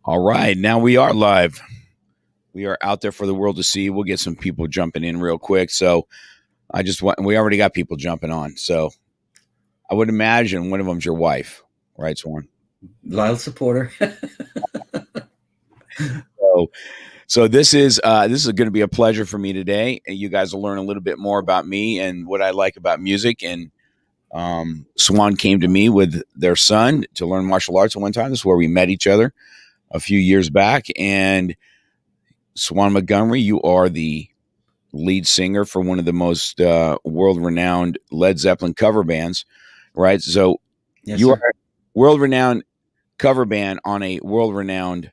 All right, now we are live. We are out there for the world to see. We'll get some people jumping in real quick. So we already got people jumping on. So I would imagine one of them's your wife, right, Swan? Loyal supporter. So this is going to be a pleasure for me today. And you guys will learn a little bit more about me and what I like about music. And Swan came to me with their son to learn martial arts at one time. This is where we met each other a few years back. And Swan Montgomery, you are the lead singer for one of the most world-renowned Led Zeppelin cover bands, right? So Yes, you sir. are a world-renowned cover band on a world-renowned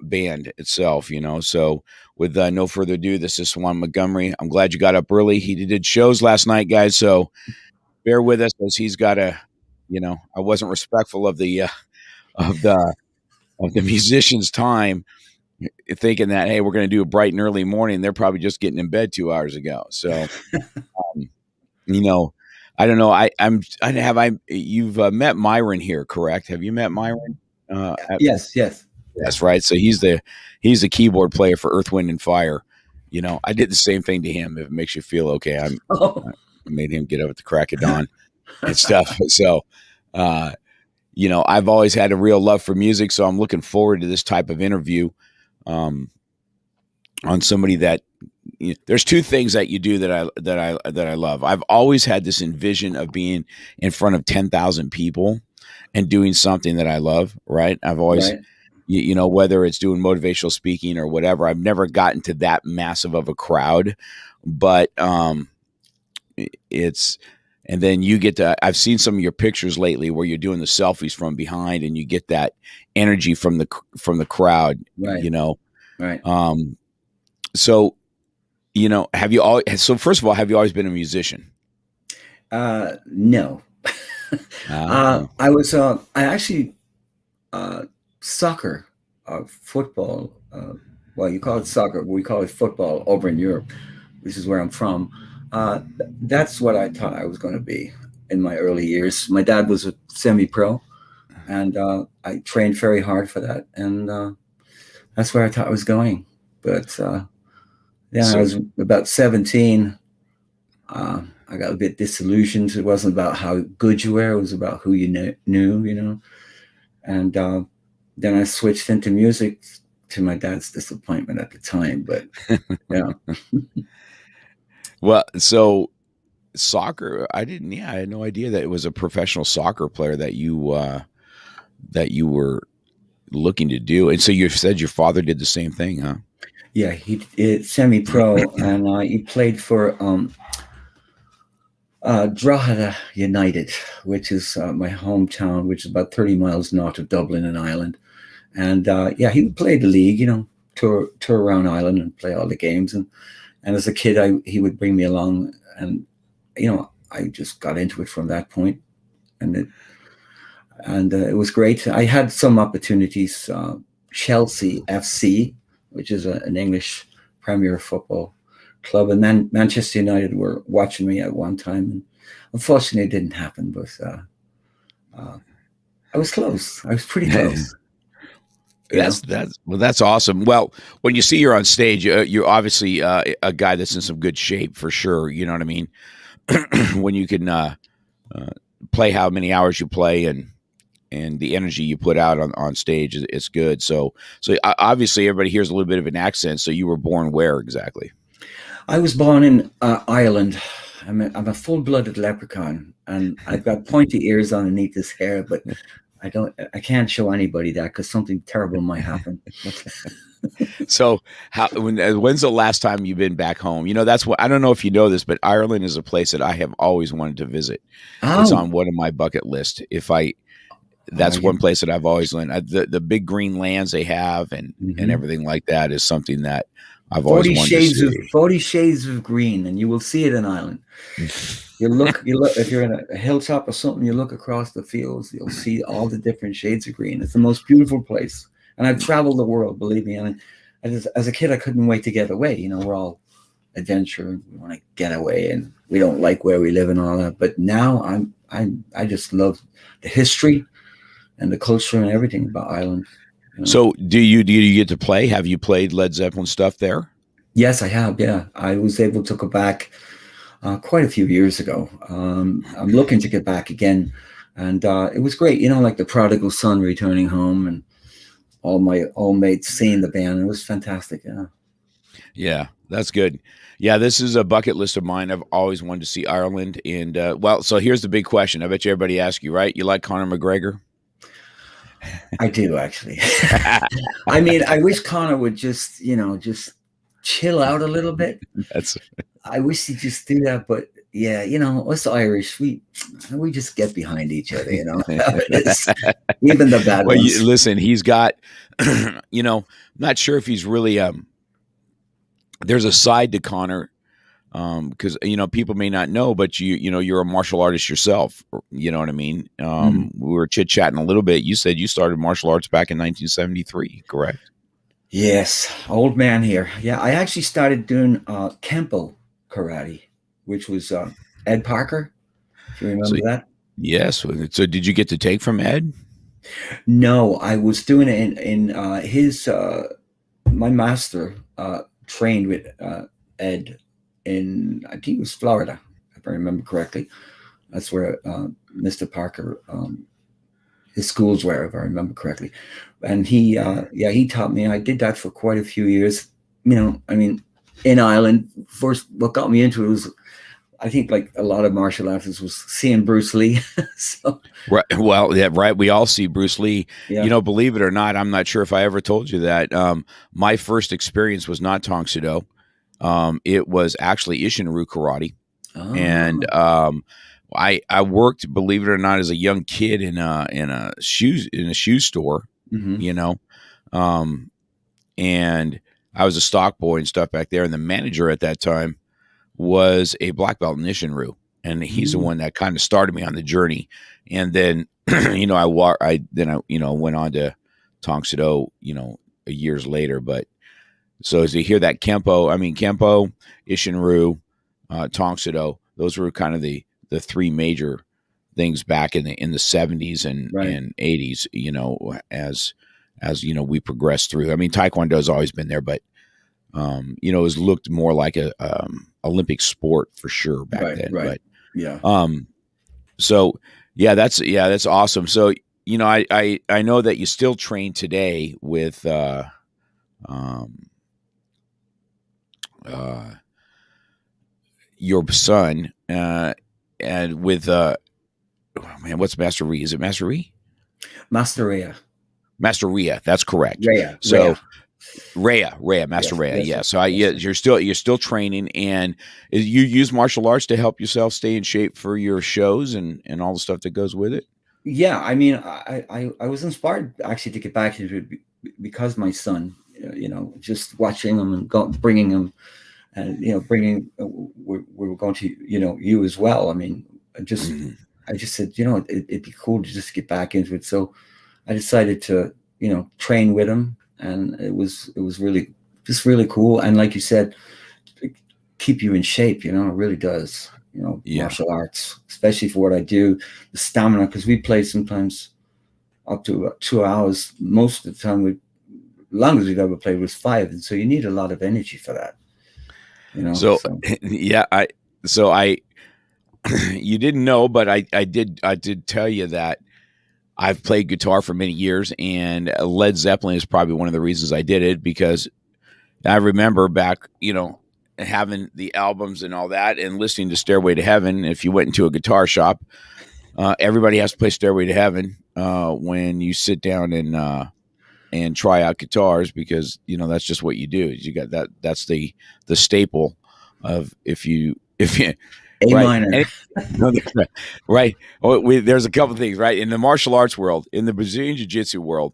band itself, you know. So with no further ado, this is Swan Montgomery. I'm glad you got up early. He did shows last night, guys, so bear with us as he's got a, you know, I wasn't respectful of the of the musician's time, thinking that, hey, we're going to do a bright and early morning. They're probably just getting in bed 2 hours ago. So, you know, I don't know. You've met Myron here, correct? Have you met Myron? Yes. Yes, right. So he's the keyboard player for Earth, Wind, and Fire. You know, I did the same thing to him. If it makes you feel okay, I made him get up at the crack of dawn and stuff. So, you know, I've always had a real love for music, so I'm looking forward to this type of interview on somebody that, you know, there's two things that you do that I love. I've always had this envision of being in front of 10,000 people and doing something that I love. Right? I've always, Right. you know, whether it's doing motivational speaking or whatever, I've never gotten to that massive of a crowd, but it's. And then you get to, I've seen some of your pictures lately where you're doing the selfies from behind and you get that energy from the crowd, Right. you know? Right. So, you know, first of all, have you always been a musician? No. I actually, soccer, football, well, you call it soccer, we call it football over in Europe, which is where I'm from. That's what I thought I was going to be in my early years. My dad was a semi-pro, and I trained very hard for that, and that's where I thought I was going. But I was about 17. I got a bit disillusioned. It wasn't about how good you were; it was about who you knew, you know. And then I switched into music, to my dad's disappointment at the time. But yeah. Well, so soccer, I had no idea that it was a professional soccer player that you were looking to do. And so you said your father did the same thing, huh? Yeah, he's semi-pro, and he played for Drogheda United, which is my hometown, which is about 30 miles north of Dublin in Ireland. And he would play the league, you know, tour around Ireland and play all the games. And as a kid, he would bring me along, and you know, I just got into it from that point, and it was great. I had some opportunities. Chelsea FC, which is an English Premier Football club, and then Manchester United were watching me at one time, and unfortunately, it didn't happen. But I was close. I was pretty close. That's awesome. Well, when you see you're on stage, you're obviously a guy that's in some good shape for sure. You know what I mean? When you can play how many hours you play and the energy you put out on stage, it's good. So obviously everybody hears a little bit of an accent. So you were born where exactly? I was born in Ireland. I'm a full-blooded leprechaun, and I've got pointy ears underneath this hair, but I can't show anybody that because something terrible might happen. So when's the last time you've been back home? You know, that's what, I don't know if you know this, but Ireland is a place that I have always wanted to visit. Oh. It's on one of my bucket list. That's one place that I've always learned. The big green lands they have and everything like that is something that I've always wanted to see. 40 shades of green, and you will see it in Ireland. You look, if you're in a hilltop or something, you look across the fields, you'll see all the different shades of green. It's the most beautiful place. And I've traveled the world, believe me. And as a kid, I couldn't wait to get away. You know, we're all adventure. We want to get away, and we don't like where we live and all that. But now I just love the history and the culture and everything about Ireland. So do you get to play? Have you played Led Zeppelin stuff there? Yes, I have. Yeah, I was able to go back quite a few years ago. I'm looking to get back again, and it was great. Like the prodigal son returning home, and all my old mates seeing the band. It was fantastic. Yeah. Yeah, that's good. Yeah, this is a bucket list of mine. I've always wanted to see Ireland, and so here's the big question. I bet you everybody asks you, right? You like Conor McGregor? I do actually. I mean, I wish Connor would just chill out a little bit. That's I wish he'd just do that, but yeah, us Irish, we just get behind each other, how it is. Even the bad well. ones. Listen, he's got, not sure if he's really. There's a side to Connor, because people may not know, but you're a martial artist yourself. You know what I mean? We were chit chatting a little bit. You said you started martial arts back in 1973, correct? Yes, old man here. Yeah, I actually started doing Kempo karate, which was Ed Parker. If you remember that? Yes. So did you get to take from Ed? No, I was doing it in his. My master trained with Ed in, I think it was Florida, if I remember correctly. That's where Mr. Parker, his schools were, if I remember correctly. And he taught me. I did that for quite a few years. I mean, in Ireland, first, what got me into it was, I think, like a lot of martial artists, was seeing Bruce Lee. So, right. Well, yeah, right. We all see Bruce Lee. Yeah. Believe it or not, I'm not sure if I ever told you that. My first experience was not Tong Soo Do. It was actually Ishinru karate. Oh. And I worked, believe it or not, as a young kid in a shoe store. And I was a stock boy and stuff back there. And the manager at that time was a black belt in Ishinru, and he's the one that kind of started me on the journey. And then, I went on to Tong Soo Do, years later. But so as you hear that Kempo, Ishinru, Tong Soo Do, those were kind of the three major things back in the 70s and 80s, as we progressed through. I mean, Taekwondo has always been there, but it was looked more like a Olympic sport for sure back then. Right. But yeah. So that's awesome. So I know that you still train today with your son and with what's Master Rhea? Is it Master Rhea? Master Rhea. Master Rhea. That's correct. Rhea. So. Rhea, Master Rhea. Yeah. So you're still training, and you use martial arts to help yourself stay in shape for your shows and all the stuff that goes with it. Yeah. I mean, I was inspired actually to get back into it because my son, just watching him and bringing him, and we were going to you as well. I mean, I just said it'd be cool to just get back into it. So I decided to train with him. And it was really cool. And like you said, keep you in shape, it really does, martial arts, especially for what I do, the stamina, because we play sometimes up to about 2 hours. Most of the time, longest we've ever played was 5. And so you need a lot of energy for that, So. You didn't know, but I did tell you that I've played guitar for many years, and Led Zeppelin is probably one of the reasons I did it, because I remember back, having the albums and all that and listening to Stairway to Heaven. If you went into a guitar shop, everybody has to play Stairway to Heaven when you sit down and try out guitars, because, that's just what you do. You got that. That's the staple of if you A minor. Right. There's a couple of things, right? In the martial arts world, in the Brazilian Jiu-Jitsu world,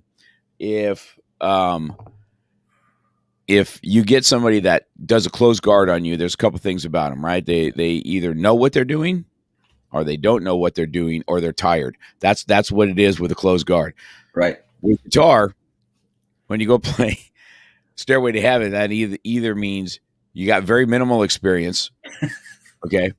if you get somebody that does a closed guard on you, there's a couple of things about them, right? They either know what they're doing, or they don't know what they're doing, or they're tired. That's what it is with a closed guard. Right. With guitar, when you go play Stairway to Heaven, that either means you got very minimal experience, okay,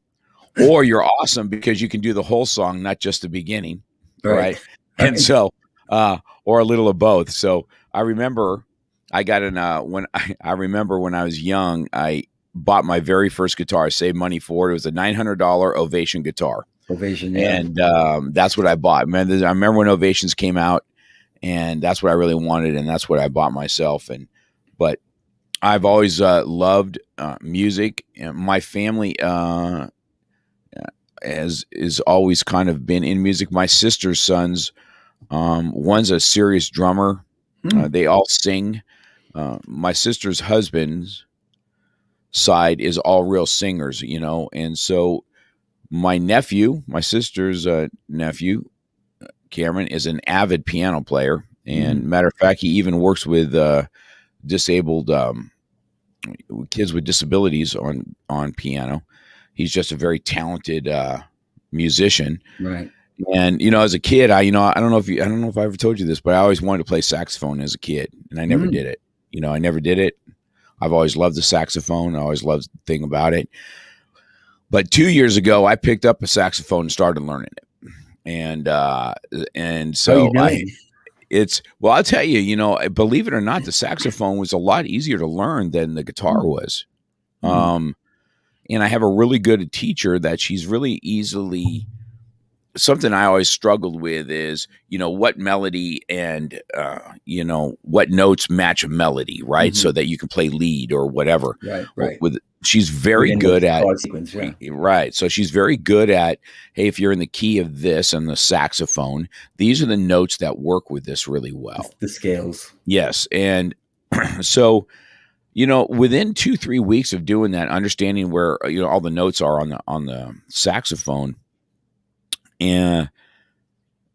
or you're awesome because you can do the whole song, not just the beginning, right? And so, or a little of both. So, I remember I got in when I remember when I was young, I bought my very first guitar. I saved money for it. It was a $900 Ovation guitar. Ovation, yeah. And that's what I bought. Man, I remember when Ovations came out, and that's what I really wanted, and that's what I bought myself. But I've always loved music, and my family is always kind of been in music. My sister's sons, one's a serious drummer. They all sing. My sister's husband's side is all real singers, you know, and so my sister's nephew, Cameron, is an avid piano player, and matter of fact, he even works with disabled kids with disabilities on piano. He's just a very talented musician, right? And as a kid, I don't know if I ever told you this, but I always wanted to play saxophone as a kid, and I never did it. I never did it. I've always loved the saxophone. I always loved the thing about it. But 2 years ago, I picked up a saxophone and started learning it, and so I'll tell you, believe it or not, the saxophone was a lot easier to learn than the guitar was. And I have a really good teacher that she's really easily. Something I always struggled with is, what melody and, what notes match a melody, right? So that you can play lead or whatever. Right. She's very good at, sequence, yeah. Right. So she's very good at, hey, if you're in the key of this and the saxophone, these are the notes that work with this really well. The scales. Yes. And so, within 2-3 weeks of doing that, understanding where, all the notes are on the saxophone, and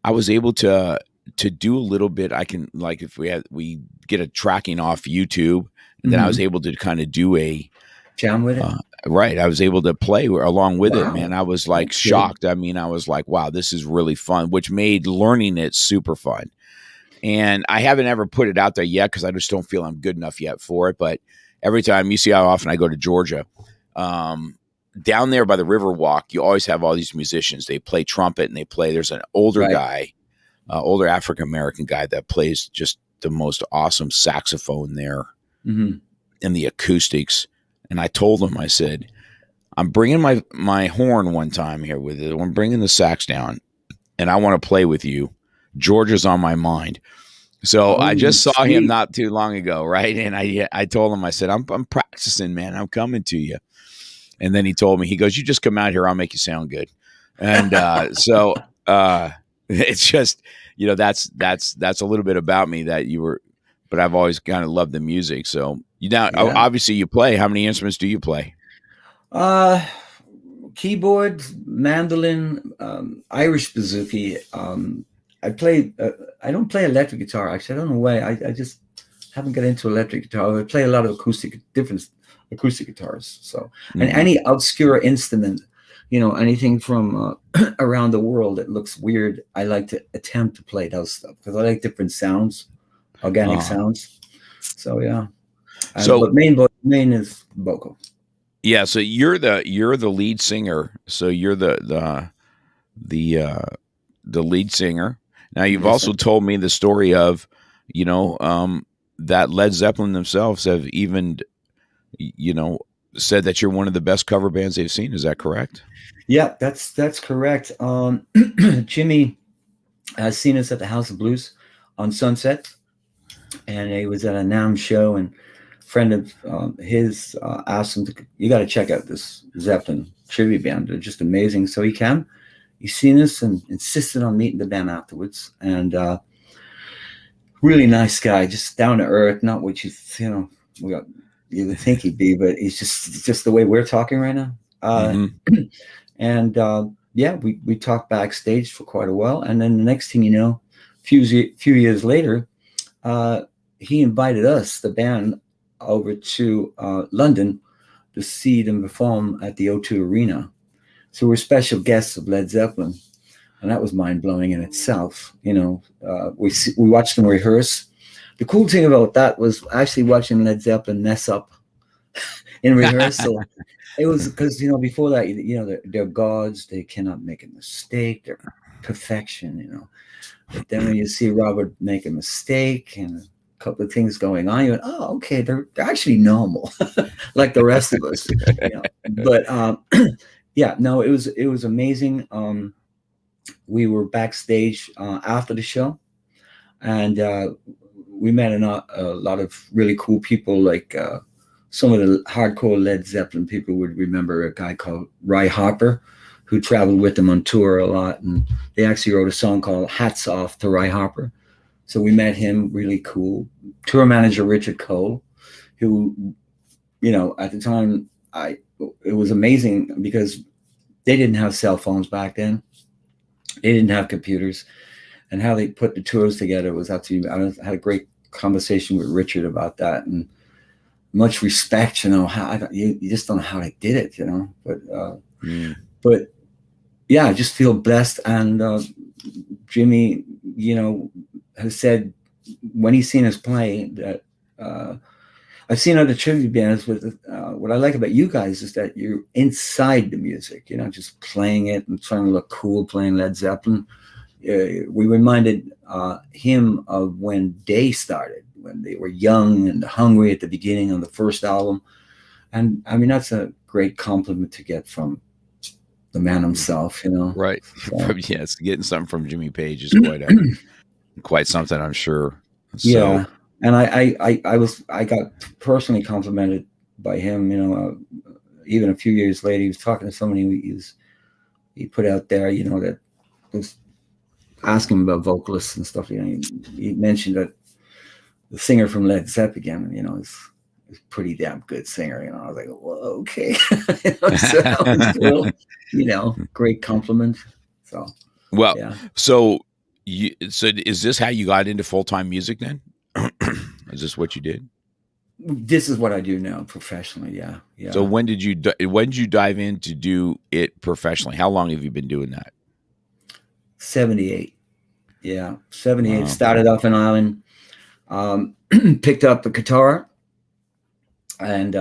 I was able to do a little bit. I can, like, if we get a tracking off YouTube, and then I was able to kind of do a jam with it. Right. I was able to play along with it, man. I was like shocked. I mean, I was like, wow, this is really fun, which made learning it super fun. And I haven't ever put it out there yet because I just don't feel I'm good enough yet for it. But every time, you see how often I go to Georgia, down there by the Riverwalk, you always have all these musicians. They play trumpet and there's an older guy, older African-American guy that plays just the most awesome saxophone there and the acoustics. And I told him, I said, I'm bringing my horn one time here with it. I'm bringing the sax down and I want to play with you. Georgia's on my mind. So I just saw him not too long ago. Right. And I told him, I said, I'm practicing, man. I'm coming to you. And then he told me, he goes, you just come out here. I'll make you sound good. And so it's just, that's a little bit about me but I've always kind of loved the music. So obviously you play. How many instruments do you play? Keyboard, mandolin, Irish bouzouki. I don't play electric guitar. Actually, I don't know why. I just haven't got into electric guitar. I play a lot of different acoustic guitars. So, and any obscure instrument, anything from around the world that looks weird, I like to attempt to play those stuff because I like different sounds, organic sounds. So yeah. But main is vocal. Yeah. So you're the lead singer. So you're the lead singer. Now you've also told me the story of, that Led Zeppelin themselves have even, said that you're one of the best cover bands they've seen. Is that correct? Yeah, that's correct. Jimmy has seen us at the House of Blues on Sunset, and he was at a NAMM show, and a friend of his asked him you got to check out this Zeppelin tribute band. They're just amazing. So he's seen us and insisted on meeting the band afterwards. And really nice guy, just down to earth, not what you would think he'd be, but he's just the way we're talking right now. And we talked backstage for quite a while, and then the next thing you know, few years later, he invited us, the band, over to London to see them perform at the O2 Arena. So we're special guests of Led Zeppelin, and that was mind blowing in itself. We watched them rehearse. The cool thing about that was actually watching Led Zeppelin mess up in rehearsal. It was because, before that, they're gods. They cannot make a mistake. They're perfection, But then when you see Robert make a mistake and couple of things going on. You went, oh, okay, they're actually normal, like the rest of us. But yeah, no, it was amazing. We were backstage after the show, and we met a lot of really cool people, like some of the hardcore Led Zeppelin people would remember a guy called Ry Harper, who traveled with them on tour a lot. And they actually wrote a song called Hats Off to Ry Harper. So we met him, really cool. Tour manager Richard Cole, who, at the time, it was amazing because they didn't have cell phones back then. They didn't have computers. And how they put the tours together was absolutely, I had a great conversation with Richard about that. And much respect, how you just don't know how they did it, but yeah, I just feel blessed. And Jimmy, has said when he's seen us play that I've seen other tribute bands with what I like about you guys is that you're inside the music, just playing it and trying to look cool playing Led Zeppelin. We reminded him of when they started, when they were young and hungry at the beginning on the first album. And I mean, that's a great compliment to get from the man himself, Right. So. Yes. Getting something from Jimmy Page is quite something, I'm sure. So. Yeah. And I got personally complimented by him, even a few years later. He was talking to somebody he put out there, that was asking about vocalists and stuff. He mentioned that the singer from Led Zepagain, is a pretty damn good singer. I was like, well, okay. So that was cool. Great compliment. So, well, yeah. So is this how you got into full-time music then? Is this what you did? This is what I do now professionally. Yeah. Yeah. So when did you dive in to do it professionally? How long have you been doing that? 78. Yeah. 78. Wow. Started off in Ireland. Picked up the guitar and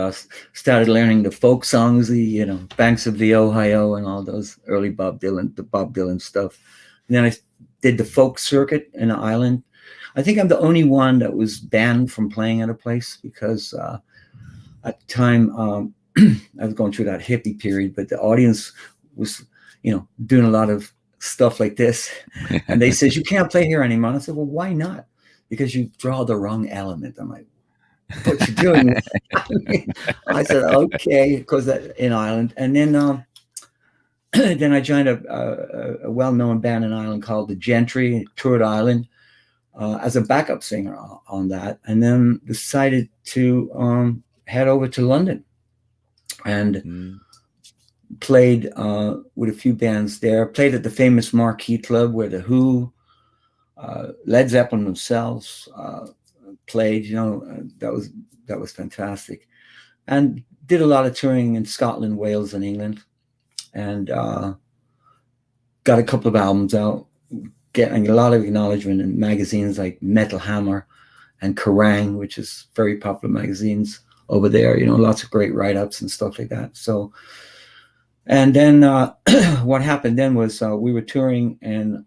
started learning the folk songs, the Banks of the Ohio and all those early Bob Dylan stuff. And then I did the folk circuit in Ireland. I think I'm the only one that was banned from playing at a place because at the time I was going through that hippie period, but the audience was doing a lot of stuff like this, and they said you can't play here anymore. I said, well, why not? Because you draw the wrong element. I'm like, what you doing? I said, okay, because in Ireland. And then then I joined a well-known band in Ireland called the Gentry, toured Ireland as a backup singer on that, and then decided to head over to London and played with a few bands there. Played at the famous Marquee Club where the Who, Led Zeppelin themselves played. That was fantastic, and did a lot of touring in Scotland, Wales, and England, and got a couple of albums out, getting a lot of acknowledgement in magazines like Metal Hammer and Kerrang, which is very popular magazines over there. Lots of great write-ups and stuff like that. So, and then what happened then was we were touring, and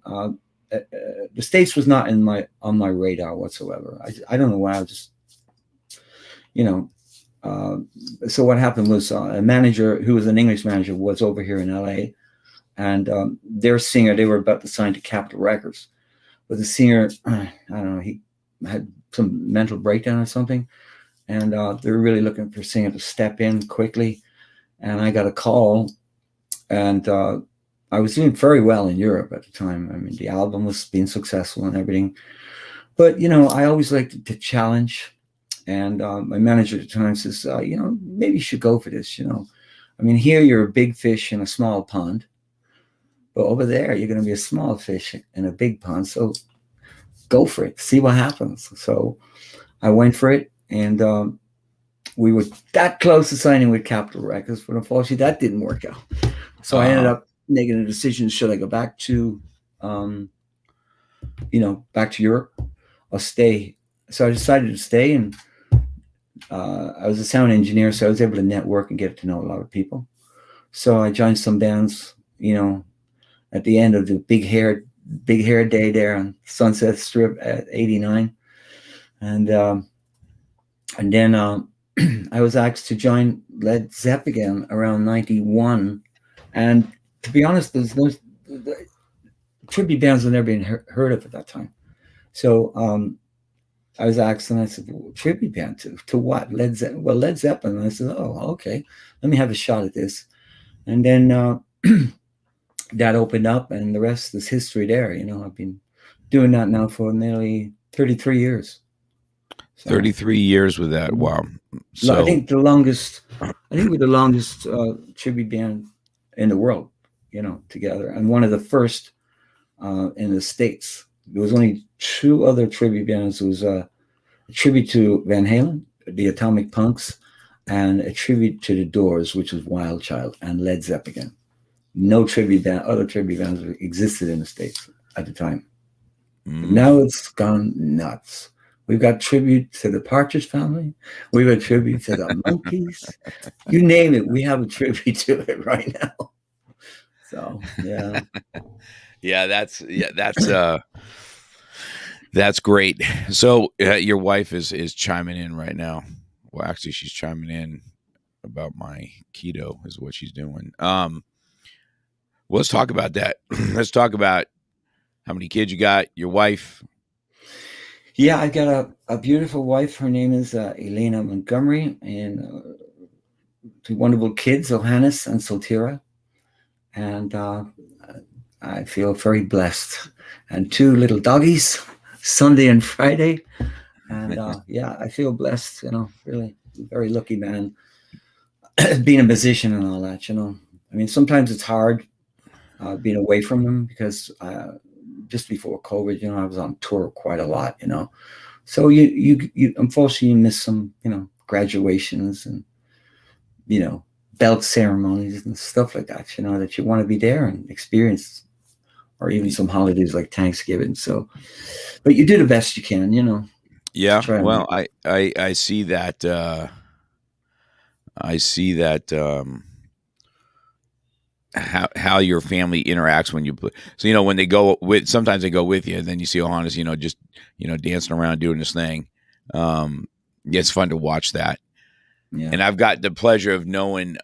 the States was not on my radar whatsoever. I don't know why. I just, so what happened was a manager who was an English manager was over here in LA, and their singer, they were about to sign to Capitol Records, but the singer, I don't know, he had some mental breakdown or something, and they were really looking for a singer to step in quickly. And I got a call, and I was doing very well in Europe at the time. I mean, the album was being successful and everything, but I always liked to challenge. And my manager at the time says, maybe you should go for this. I mean, here you're a big fish in a small pond, but over there you're going to be a small fish in a big pond. So go for it, see what happens. So I went for it, and we were that close to signing with Capitol Records, but unfortunately that didn't work out. So I ended up making a decision: should I go back to, back to Europe, or stay? So I decided to stay, and I was a sound engineer, so I was able to network and get to know a lot of people. So I joined some bands, at the end of the big hair day there on Sunset Strip at 89. And then I was asked to join Led Zeppelin around 91. And to be honest, the tribute bands had never been heard of at that time. So I was asked, and I said, well, tribute band to what? Led Zeppelin. Well, Led Zeppelin. And I said, oh, okay, let me have a shot at this. And then that opened up, and the rest is history there. I've been doing that now for nearly 33 years. So, 33 years with that. Wow. So I think we're the longest tribute band in the world, together, and one of the first in the States. There was only 2 other tribute bands. It was a tribute to Van Halen, the Atomic Punks, and a tribute to the Doors, which was Wild Child, and Led Zeppelin. No other tribute bands existed in the States at the time. Now it's gone nuts. We've got tribute to the Partridge Family. We've got tribute to the Monkees. You name it, we have a tribute to it right now. So yeah. That's great. So your wife is chiming in right now. Well, actually, she's chiming in about my keto is what she's doing. Let's talk about that. Let's talk about how many kids you got, your wife. Yeah, I got a beautiful wife. Her name is Elena Montgomery, and 2 wonderful kids, Johannes and Sotira. And I feel very blessed. And 2 little doggies, Sunday and Friday. And yeah, I feel blessed, really very lucky man, being a musician and all that, I mean, sometimes it's hard being away from them because just before COVID, I was on tour quite a lot, So you unfortunately you miss some, graduations and, belt ceremonies and stuff like that, that you want to be there and experience, or even some holidays like Thanksgiving. So, but you do the best you can, Yeah. Well, I see that. I see that. How your family interacts when you play. So, when they go sometimes they go with you, and then you see Johannes, just, dancing around doing this thing. It's fun to watch that. Yeah. And I've got the pleasure of knowing,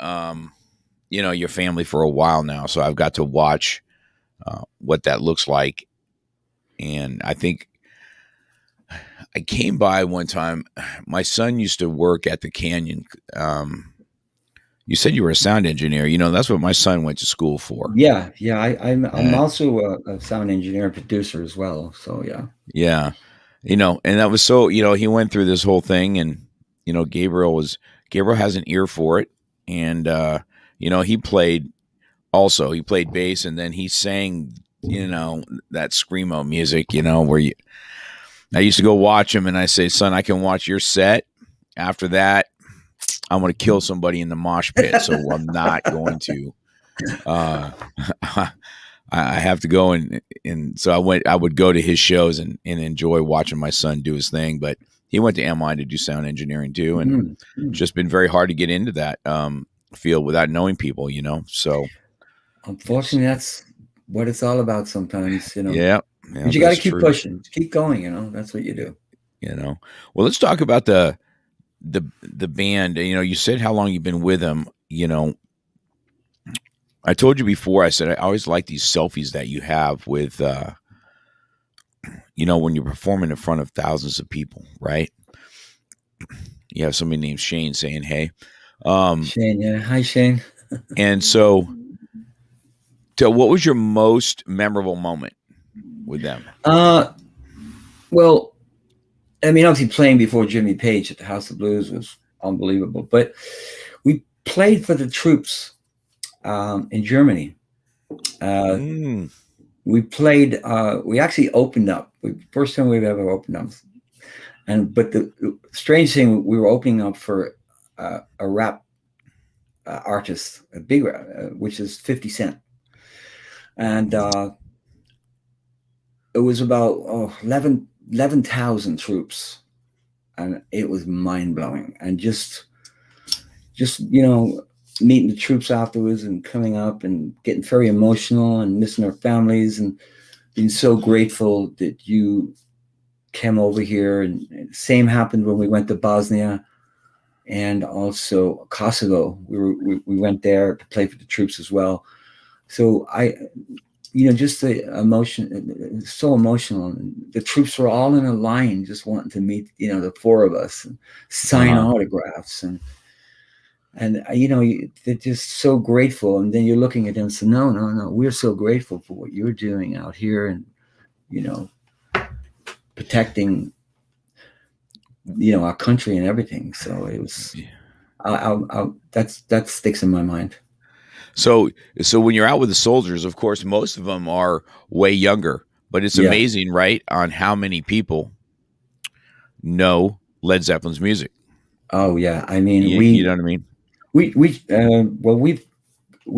your family for a while now. So I've got to watch what that looks like. And I think I came by one time. My son used to work at the Canyon. You said you were a sound engineer. That's what my son went to school for. Yeah. I'm also a sound engineer and producer as well. So yeah. Yeah. And that was so, he went through this whole thing, and, Gabriel has an ear for it. And, he played bass, and then he sang, that screamo music, where I used to go watch him, and I say, son, I can watch your set. After that, I'm going to kill somebody in the mosh pit. So I'm not going to, I have to go. And so I would go to his shows and enjoy watching my son do his thing. But he went to MI to do sound engineering too. And it's just been very hard to get into that field without knowing people, So unfortunately, that's what it's all about sometimes, Yeah. But you got to keep pushing, keep going, that's what you do. Well, let's talk about the band. You said how long you've been with them. I told you before, I said I always like these selfies that you have with when you're performing in front of thousands of people, right? You have somebody named Shane saying hey. Shane, yeah. Hi, Shane. And so what was your most memorable moment with them? Well, I mean, obviously playing before Jimmy Page at the House of Blues was unbelievable. But we played for the troops in Germany. We played. We actually opened up. First time we've ever opened up. But the strange thing, we were opening up for a rap artist, a big rap, which is 50 Cent, and it was about 11,000 troops, and it was mind blowing. And just meeting the troops afterwards and coming up and getting very emotional and missing our families and being so grateful that you came over here, and same happened when we went to Bosnia and also Kosovo. We went there to play for the troops as well. So just the emotion, so emotional. The troops were all in a line, just wanting to meet, the four of us, and sign autographs, and they're just so grateful. And then you're looking at them and say, no, we're so grateful for what you're doing out here, and protecting, our country and everything. So it was, that sticks in my mind. So when you're out with the soldiers, of course, most of them are way younger, but it's amazing, right, on how many people know Led Zeppelin's music. Oh yeah, I mean, you know what I mean. We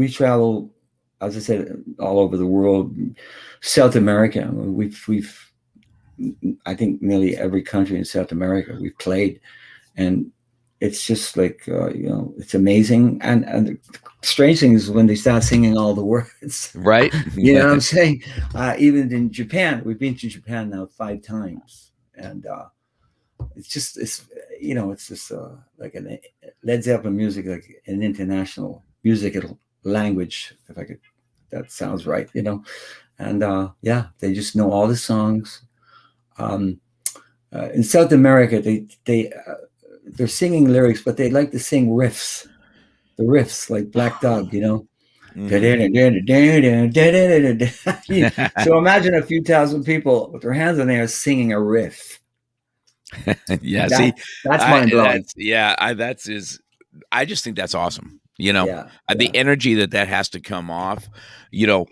travel, as I said, all over the world. South America, we've I think nearly every country in South America we've played, and it's just like it's amazing. And the strange thing is when they start singing all the words, right? You know what I'm saying? Even in Japan, we've been to Japan now 5 times, and it's just like a Led Zeppelin music, like an international musical language, if I could. That sounds right, And they just know all the songs. In South America, they're singing lyrics, but they like to sing riffs. The riffs, like Black Dog, Mm-hmm. So imagine a few thousand people with their hands in there singing a riff. Yeah, that's mind blowing. I just think that's awesome. The energy that has to come off. When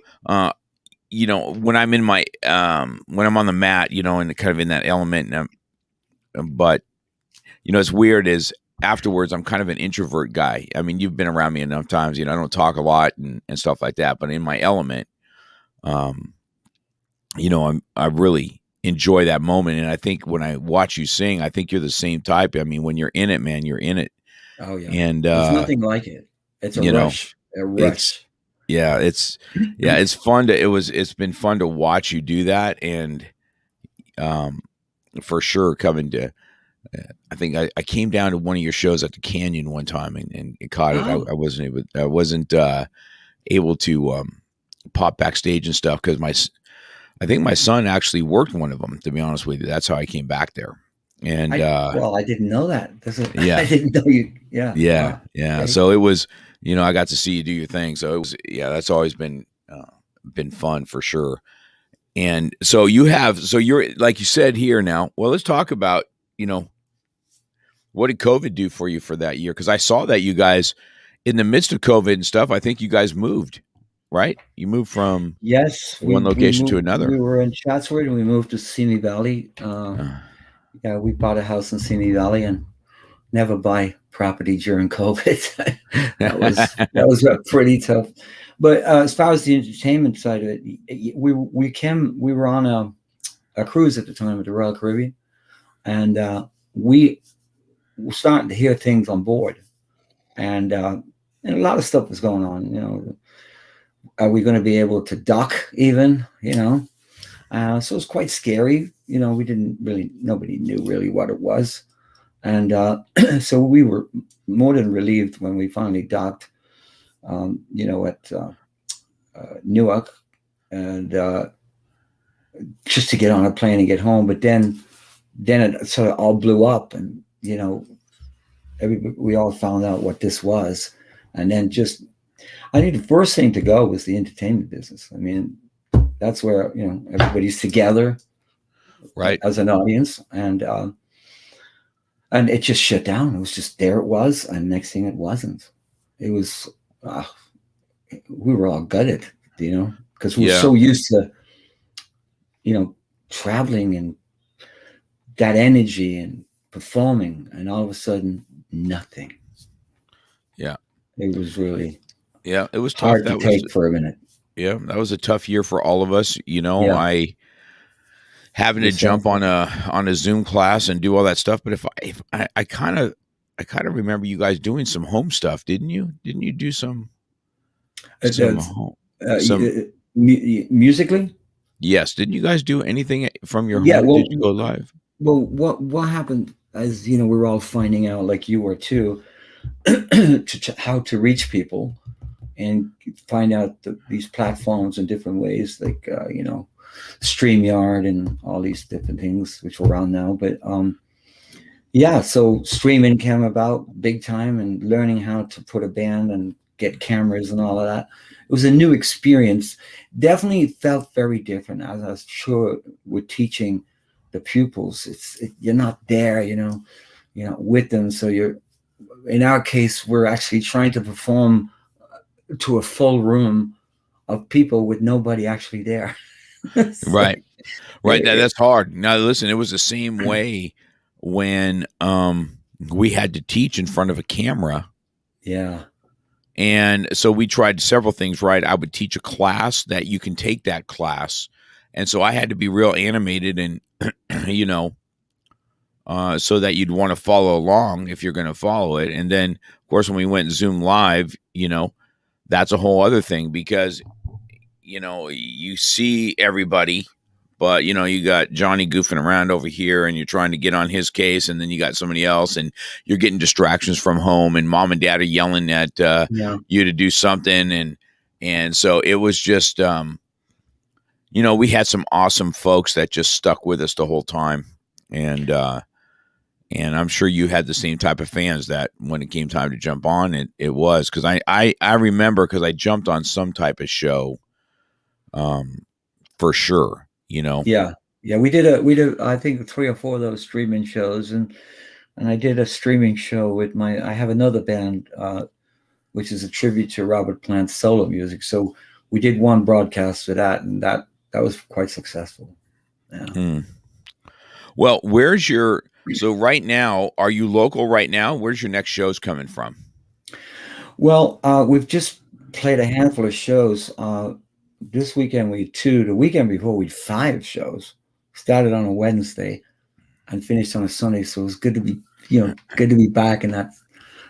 I'm in my when I'm on the mat, and kind of in that element, but it's weird is afterwards I'm kind of an introvert guy. I mean, you've been around me enough times, I don't talk a lot and stuff like that, but in my element, I really enjoy that moment. And I think when I watch you sing, I think you're the same type. I mean, when you're in it, man, you're in it. Oh yeah. And there's nothing like it. It's a rush. A rush. It's fun it's been fun to watch you do that. And for sure coming to I think I came down to one of your shows at the Canyon one time and caught it. I wasn't able to pop backstage and stuff because I think my son actually worked one of them, to be honest with you. That's how I came back there. And I didn't know that. Yeah. I didn't know you. Yeah. Yeah. Yeah. Okay. So it was, I got to see you do your thing. So it was, that's always been fun for sure. And so you're, like you said here now, well, let's talk about, what did COVID do for you for that year? Because I saw that you guys, in the midst of COVID and stuff, I think you guys moved, right? You moved from one location to another. We were in Chatsworth and we moved to Simi Valley. We bought a house in Simi Valley and never buy property during COVID. that was pretty tough. But as far as the entertainment side of it, we were on a cruise at the time with the Royal Caribbean, and we were starting to hear things on board, and a lot of stuff was going on. Are we going to be able to dock even? So it was quite scary. Nobody knew really what it was, and so we were more than relieved when we finally docked. At Newark, and just to get on a plane and get home. But then it sort of all blew up, and we all found out what this was. And then I think the first thing to go was the entertainment business. I mean, that's where everybody's together, right, as an audience, and it just shut down. It was just there. It was, and next thing it wasn't. It was. We were all gutted, because we're so used to, traveling and that energy and performing, and all of a sudden, nothing. Yeah. It was really it was tough. Hard to take for a minute. Yeah, that was a tough year for all of us. I having to jump on a Zoom class and do all that stuff. But if I kind of remember you guys doing some home stuff, didn't you? Didn't you do some musically? Yes. Didn't you guys do anything from your Yeah, home? Did you go live? what happened, as you know, we're all finding out, like you were too, how to reach people and find out these platforms in different ways, like StreamYard and all these different things which we're on now. But yeah, so streaming came about big time, and learning how to put a band and get cameras and all of that. It was a new experience. Definitely felt very different, as I was sure with teaching the pupils. You're not there, with them. So you're, in our case, we're actually trying to perform to a full room of people with nobody actually there. So, Right. Right. Now it, that's hard. Now listen, it was the same way when we had to teach in front of a camera. yeah, And so we tried several things, right? I would teach a class that you can take that class. And so I had to be real animated and, you know, so that you'd want to follow along if you're going to follow it. And then, of course, when we went Zoom live, that's a whole other thing because, you see everybody, but, you got Johnny goofing around over here and you're trying to get on his case. And then you got somebody else and you're getting distractions from home and mom and dad are yelling at yeah, you to do something. And so it was just, we had some awesome folks that just stuck with us the whole time. And I'm sure you had the same type of fans that when it came time to jump on, it was because I remember because I jumped on some type of show, for sure. yeah, yeah. We did I think 3 or 4 of those streaming shows, and I did a streaming show with I have another band, which is a tribute to Robert Plant's solo music. So we did one broadcast for that, and that was quite successful. Yeah. Hmm. Well, so right now, are you local right now? Where's your next shows coming from? Well, we've just played a handful of shows. This weekend we had 2. The weekend before we had 5 shows. Started on a Wednesday and finished on a Sunday. So it was good to be, good to be back in that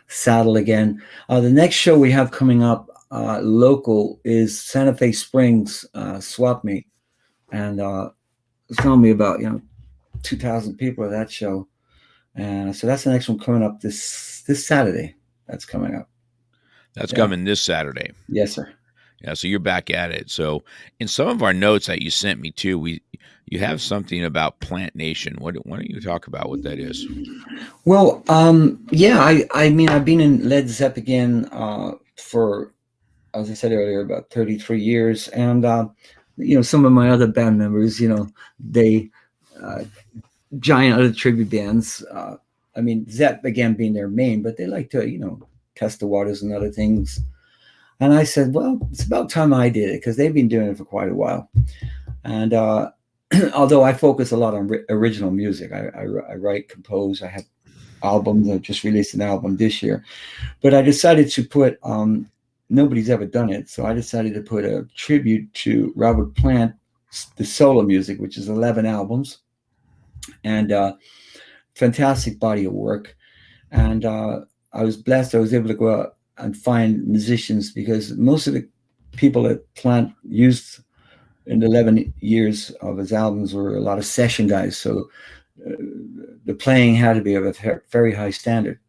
saddle again. The next show we have coming up local is Santa Fe Springs Swap Meet, and it's going to be about 2,000 people at that show. And so that's the next one coming up this Saturday. That's coming up. That's Yeah. coming this Saturday. Yes, sir. Yeah, so you're back at it. So in some of our notes that you sent me too, you have something about Plant Nation. Why don't you talk about what that is? Well, yeah, I mean, I've been in Led Zepagain for, as I said earlier, about 33 years, and some of my other band members, they giant other tribute bands. I mean, Zepp again being their main, but they like to, test the waters and other things. And I said, well, it's about time I did it because they've been doing it for quite a while. And although I focus a lot on original music, I write, compose. I have albums. I just released an album this year, but I decided to put. Nobody's ever done it, so I decided to put a tribute to Robert Plant, the solo music, which is 11 albums, and fantastic body of work. And I was blessed. I was able to go out and find musicians because most of the people that Plant used in the 11 years of his albums were a lot of session guys. So the playing had to be of a very high standard.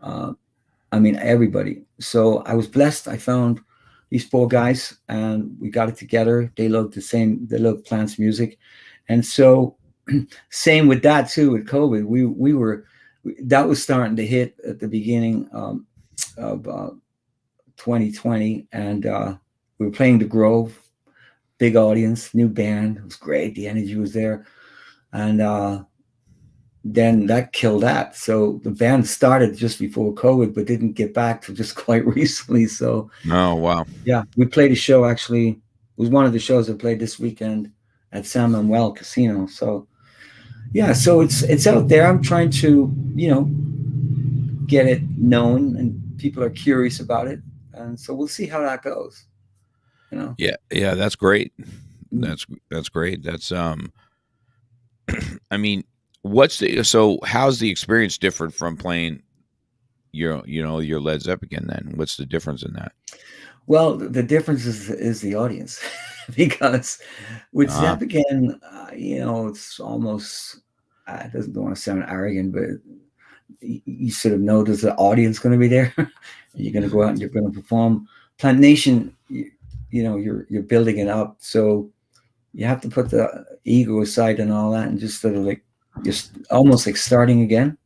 I mean, everybody. So I was blessed. I found these 4 guys and we got it together. They loved they loved Plant's music. And so same with that too, with COVID, that was starting to hit at the beginning of 2020. And we were playing the Grove, big audience, new band. It was great. The energy was there. And then that killed that. So the band started just before COVID, but didn't get back to just quite recently. So, Oh, wow. yeah, we played a show actually. It was one of the shows I played this weekend at San Manuel Casino. So, yeah, so it's out there. I'm trying to, get it known, and people are curious about it. And so we'll see how that goes. Yeah, that's great. That's great. That's I mean, how's the experience different from playing your Led Zeppelin then? What's the difference in that? Well, the difference is the audience. because with Uh, Zepagain, it's almost, it doesn't want to sound arrogant, but you sort of know there's an audience going to be there. You're going to go out and you're going to perform. Plant Nation, you're building it up, so you have to put the ego aside and all that, and just sort of like just almost like starting again.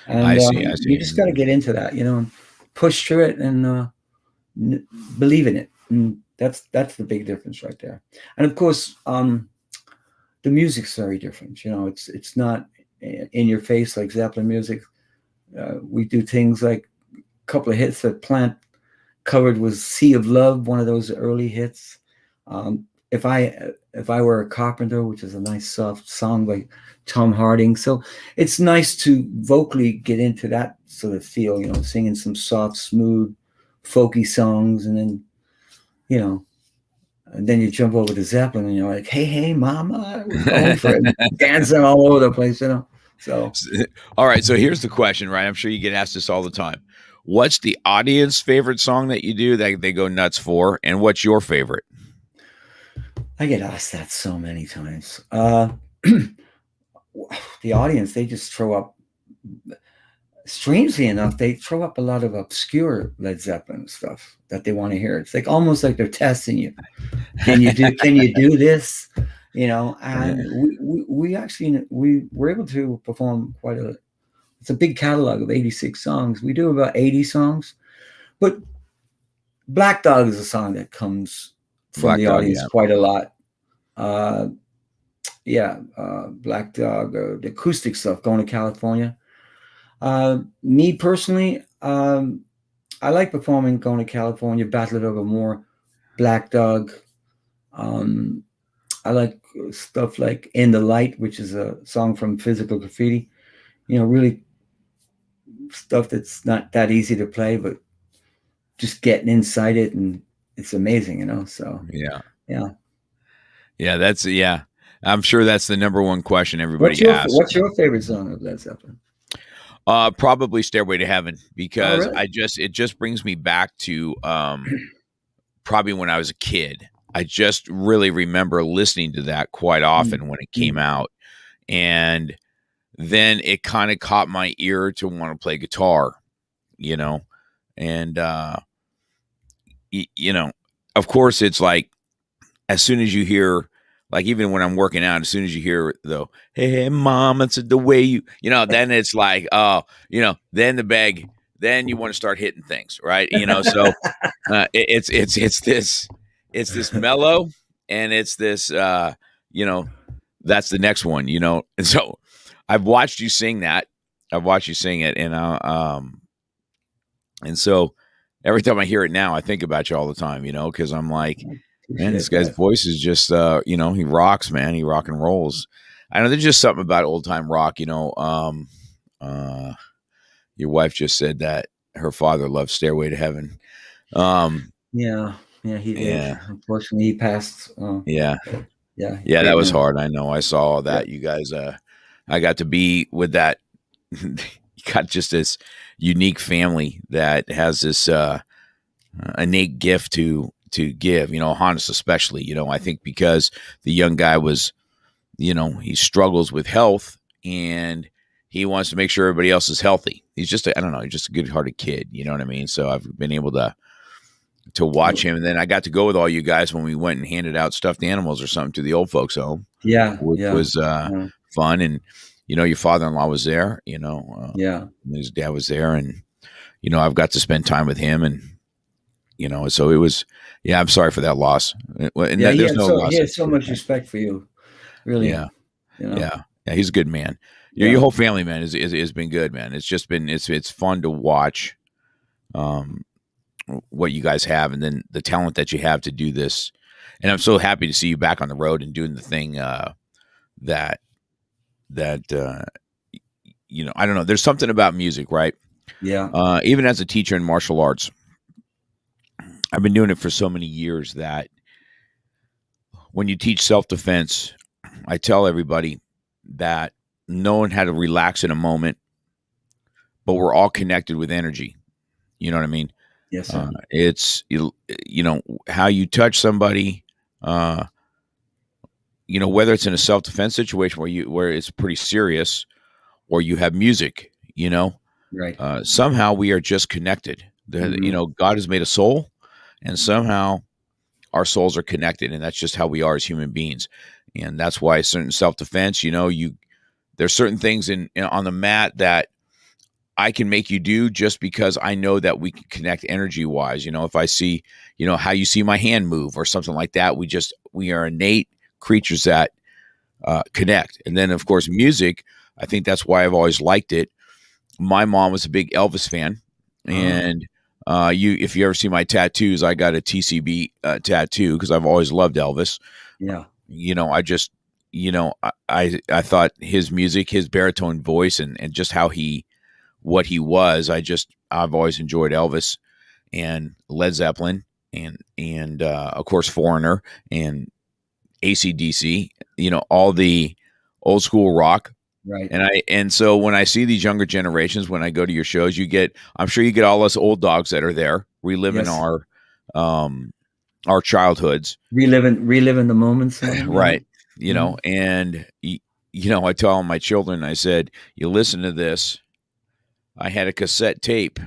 And I see. I you see. just got to get into that, and push through it and believe in it. And that's the big difference right there. And of course, the music's very different. It's not in your face like Zeppelin music. We do things like a couple of hits that Plant covered was "Sea of Love," one of those early hits. If I Were a Carpenter, which is a nice soft song by Tom Harding. So it's nice to vocally get into that sort of feel, singing some soft, smooth, folky songs, and then, and then you jump over to Zeppelin and you're like, hey, hey, mama, we're going for it, dancing all over the place, So, all right. So here's the question, right? I'm sure you get asked this all the time. What's the audience favorite song that you do that they go nuts for? And what's your favorite? I get asked that so many times. The audience, they just throw up, strangely enough, they throw up a lot of obscure Led Zeppelin stuff that they want to hear. It's like almost like they're testing you. Can you do this? And we actually we were able to perform it's a big catalog of 86 songs. We do about 80 songs, but Black Dog is a song that comes from Black the Dog, audience yeah. quite a lot. Black Dog, the acoustic stuff, Going to California. Me personally, I like performing Going to California, Battle It Over More, Black Dog. I like stuff like In the Light, which is a song from Physical Graffiti. Really stuff that's not that easy to play, but just getting inside it, and it's amazing, So Yeah. yeah. Yeah. I'm sure that's the number one question everybody asks. What's your favorite song of Led Zeppelin? Probably Stairway to Heaven, because really? it just brings me back to probably when I was a kid. I just really remember listening to that quite often when it came out. And then it kind of caught my ear to want to play guitar, and of course it's like, as soon as you hear, like, even when I'm working out, as soon as you hear though, hey mom, it's the way you, then it's like, oh, then the bag, then you want to start hitting things, right? So it's this mellow, and it's this, that's the next one, and so I've watched you sing that. I've watched you sing it, and so every time I hear it now, I think about you all the time, because I'm like, man, this guy's voice is just, he rocks, man. He rock and rolls. I know there's just something about old time rock, your wife just said that her father loved Stairway to Heaven. Yeah, he did. Yeah. Unfortunately, he passed. Yeah. Yeah, that was hard. I know. I saw all that. You guys, I got to be with that. You got just this unique family that has this innate gift to give, Hannes especially, I think because the young guy was, he struggles with health, and he wants to make sure everybody else is healthy. He's just, I don't know, he's just a good hearted kid. You know what I mean? So I've been able to watch him. And then I got to go with all you guys when we went and handed out stuffed animals or something to the old folks home. Which was fun. And, your father-in-law was there, his dad was there, and, I've got to spend time with him, and, so it was, I'm sorry for that loss. And there's no loss. He had so much respect for you. Really. Yeah. Yeah. He's a good man. Your whole family, man, has been good, man. It's just been, it's fun to watch, what you guys have, and then the talent that you have to do this. And I'm so happy to see you back on the road and doing the thing, that I don't know. There's something about music, right? Yeah. Even as a teacher in martial arts, I've been doing it for so many years that when you teach self-defense, I tell everybody that no one had to relax in a moment, but we're all connected with energy. You know what I mean? Yes, sir. It's, how you touch somebody, uh, whether it's in a self-defense situation where it's pretty serious, or you have music, Right. somehow we are just connected. Hmm. God has made a soul, and somehow our souls are connected, and that's just how we are as human beings. And that's why certain self-defense, there's certain things on the mat that I can make you do just because I know that we can connect energy wise. If I see, how you see my hand move or something like that, we are innate creatures that connect. And then, of course, music, I think that's why I've always liked it. My mom was a big Elvis fan. Ah, And if you ever see my tattoos, I got a TCB tattoo because I've always loved Elvis. yeah. I just, I thought his music, his baritone voice, and just what he was, I've always enjoyed Elvis and Led Zeppelin and of course Foreigner and AC/DC, all the old school rock. Right. And so when I see these younger generations, when I go to your shows, I'm sure you get all us old dogs that are there reliving Yes. our childhoods. Reliving the moments, man. Right. Hmm. And I tell all my children, I said, you listen to this. I had a cassette tape.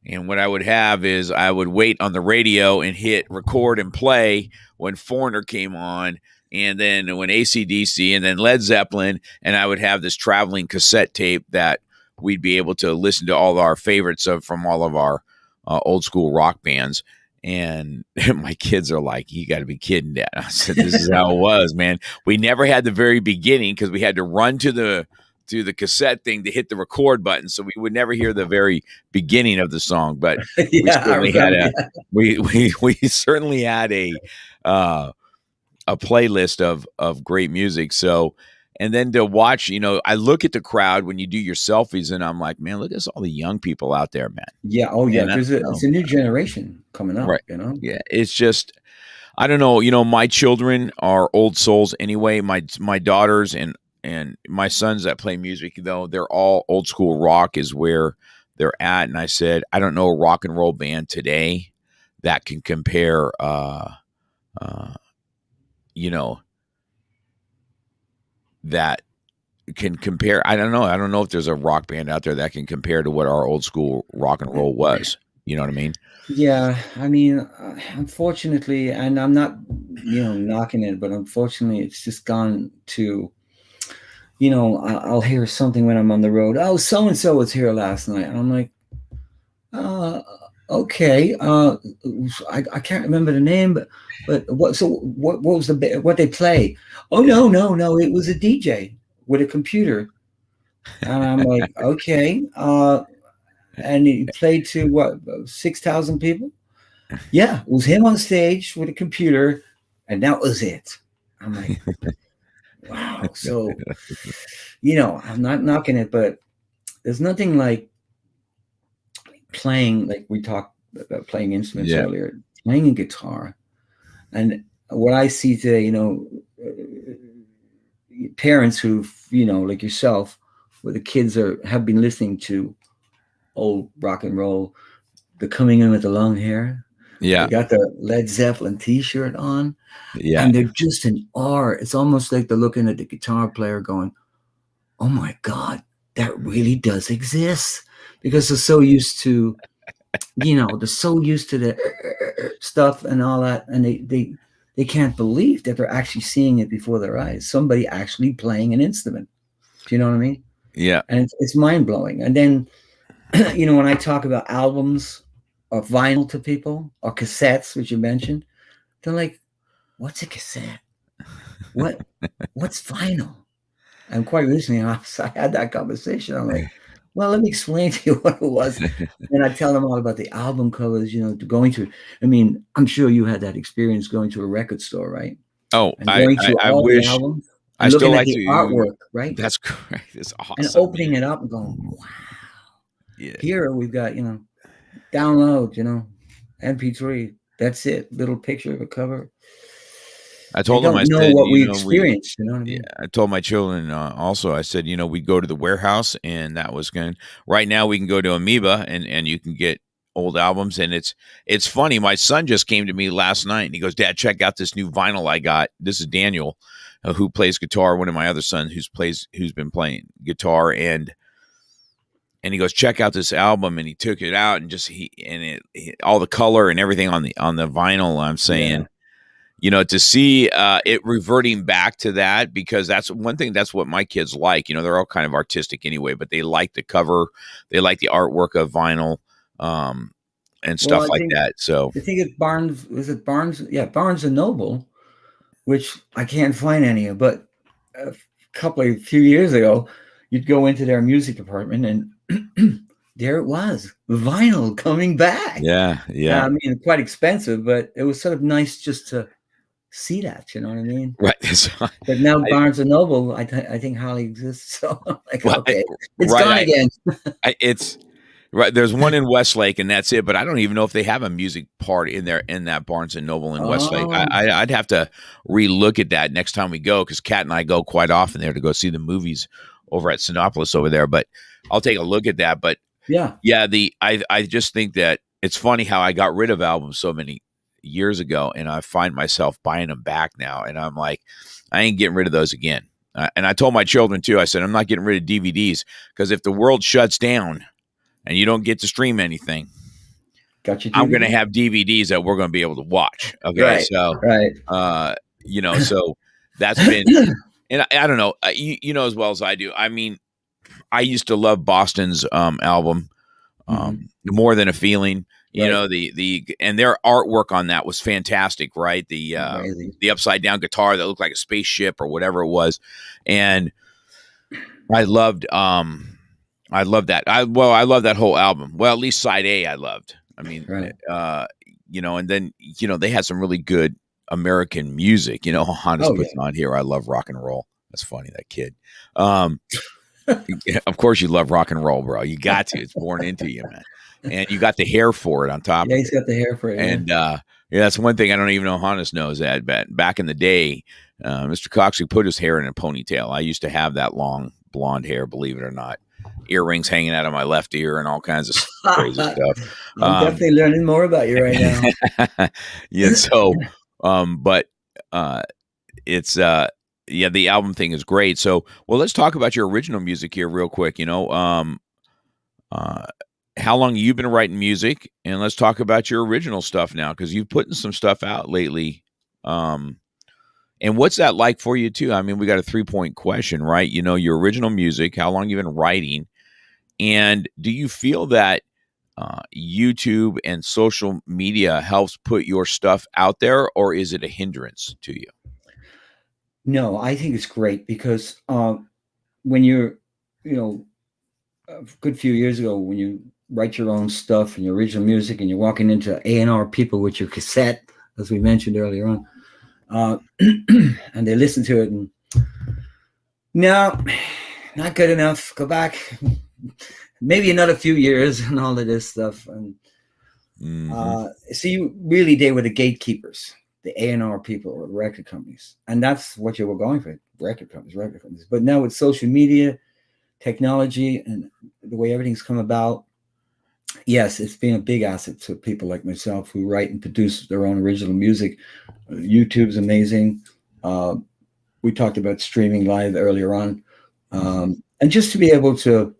And what I would have is I would wait on the radio and hit record and play when Foreigner came on, and then when AC/DC, and then Led Zeppelin, and I would have this traveling cassette tape that we'd be able to listen to all our favorites from all of our old school rock bands. And my kids are like, you got to be kidding, Dad. I said, this is how it was, man. We never had the very beginning because we had to run to the cassette thing to hit the record button, so we would never hear the very beginning of the song. But we Yeah, I certainly had remember. a Yeah. we certainly had a playlist of great music. So, and then to watch, I look at the crowd when you do your selfies, and I'm like, man, look at all the young people out there, man. Yeah. Oh, yeah. And It's a new generation coming up. right, yeah, it's just, I don't know. My children are old souls anyway. My daughters and my sons that play music, though, they're all old school rock is where they're at. And I said, I don't know a rock and roll band today that can compare, uh, you know, that can compare. I don't know. I don't know if there's a rock band out there that can compare to what our old school rock and roll was. You know what I mean? Yeah. I mean, unfortunately, and I'm not, knocking it, but unfortunately, it's just gone to, I'll hear something when I'm on the road. Oh, so and so was here last night, and I'm like, uh, okay. I can't remember the name, but what? So what was what they play? Oh, no, it was a DJ with a computer, and I'm like, okay. And he played to what, 6,000 people? Yeah, it was him on stage with a computer, and that was it. I'm like, wow. So, I'm not knocking it, but there's nothing like playing, like we talked about playing instruments Yeah. earlier, playing a guitar. And what I see today, parents who, like yourself, where the kids have been listening to old rock and roll, they're coming in with the long hair. They Yeah. got the Led Zeppelin T-shirt on, Yeah. and they're just in awe. It's almost like they're looking at the guitar player, going, "Oh my God, that really does exist," because they're so used to, the stuff and all that, and they can't believe that they're actually seeing it before their eyes. Somebody actually playing an instrument. Do you know what I mean? Yeah. And it's mind blowing. And then, when I talk about albums or vinyl to people or cassettes, which you mentioned, they're like, "What's a cassette? What what's vinyl?" And quite recently, I had that conversation. I'm like, "Well, let me explain to you what it was." And I tell them all about the album covers, going to. I mean, I'm sure you had that experience going to a record store, right? Oh, And going through I all the wish albums I and still looking at like the to. artwork, right? That's correct. It's And awesome, opening man. it up and going, "Wow." Yeah. Here we've got, download, MP3. That's it. Little picture of a cover. I They told them, I don't know said, what we experienced. You know what I yeah, mean? I told my children also, I said, we go to the warehouse, and that was going. Right now, we can go to Amoeba, and you can get old albums, and it's funny. My son just came to me last night, and he goes, "Dad, check out this new vinyl I got." This is Daniel, who plays guitar. One of my other sons who's been playing guitar, and he goes, "Check out this album," and he took it out and all the color and everything on the vinyl. I'm saying. Yeah. You know, to see it reverting back to that, because that's one thing, that's what my kids like. You know, they're all kind of artistic anyway, but they like the cover, they like the artwork of vinyl, and stuff like that. So I think it's Barnes, was it Barnes? Yeah, Barnes and Noble, which I can't find any of, but a few years ago, you'd go into their music department and there it was, vinyl coming back. Yeah. I mean, quite expensive, but it was sort of nice just to see that, you know what I mean? Right. But now Barnes and Noble, I think hardly exists. So like, okay, it's gone again. It's right. There's one in Westlake, and that's it. But I don't even know if they have a music part in that Barnes and Noble in Westlake. I'd have to relook at that next time we go, because Kat and I go quite often there to go see the movies over at Sinopolis over there. But I'll take a look at that. But yeah. I just think that it's funny how I got rid of albums so many years ago, and I find myself buying them back now, and I'm like, I ain't getting rid of those again. And I told my children too, I said, I'm not getting rid of DVDs, because if the world shuts down and you don't get to stream anything, I'm going to have DVDs that we're going to be able to watch. Okay. You know, so that's been, and I don't know, you know, as well as I do. I mean, I used to love Boston's album, More Than a Feeling. You know, and their artwork on that was fantastic, right? The upside down guitar that looked like a spaceship or whatever it was. And I loved that. I love that whole album. Well, at least side A I loved. I mean, you know, and then, you know, they had some really good American music. You know, Honda's puts on here, I love rock and roll. That's funny, that kid. Of course you love rock and roll, bro. You got to. It's born into you, man. And you got the hair for it on top. Yeah, he's got the hair for it. And that's one thing I don't even know Hannes knows that. But back in the day, Mr. Coxley put his hair in a ponytail. I used to have that long blonde hair, believe it or not. Earrings hanging out of my left ear and all kinds of crazy stuff. I'm definitely learning more about you right now. Yeah. So, but it's the album thing is great. So, well, let's talk about your original music here real quick. You know, how long you've been writing music, and let's talk about your original stuff now, because you've putting some stuff out lately. And what's that like for you too? I mean, we got a 3-point question, right? You know, your original music, how long you've been writing, and do you feel that YouTube and social media helps put your stuff out there, or is it a hindrance to you? No, I think it's great, because when you're, you know, a good few years ago, when you write your own stuff and your original music, and you're walking into A&R people with your cassette, as we mentioned earlier on, and they listen to it and, no, not good enough, go back, maybe another few years and all of this stuff. And so they were the gatekeepers, the A&R people or record companies. And that's what you were going for, record companies. But now with social media, technology, and the way everything's come about, yes, it's been a big asset to people like myself who write and produce their own original music. YouTube's amazing. We talked about streaming live earlier on. And just to be able to,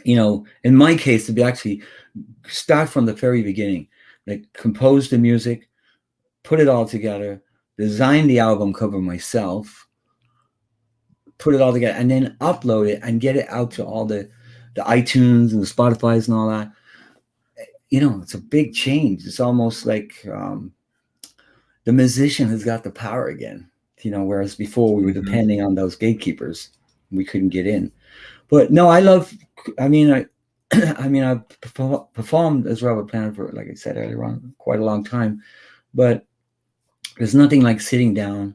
you know, in my case, to be actually start from the very beginning, like compose the music, put it all together, design the album cover myself, put it all together, and then upload it and get it out to all the iTunes and the Spotify's and all that. You know, it's a big change. It's almost like the musician has got the power again, you know, whereas before we were depending on those gatekeepers. We couldn't get in. But no, I've performed as Robert Plant for, like I said earlier on, quite a long time. But there's nothing like sitting down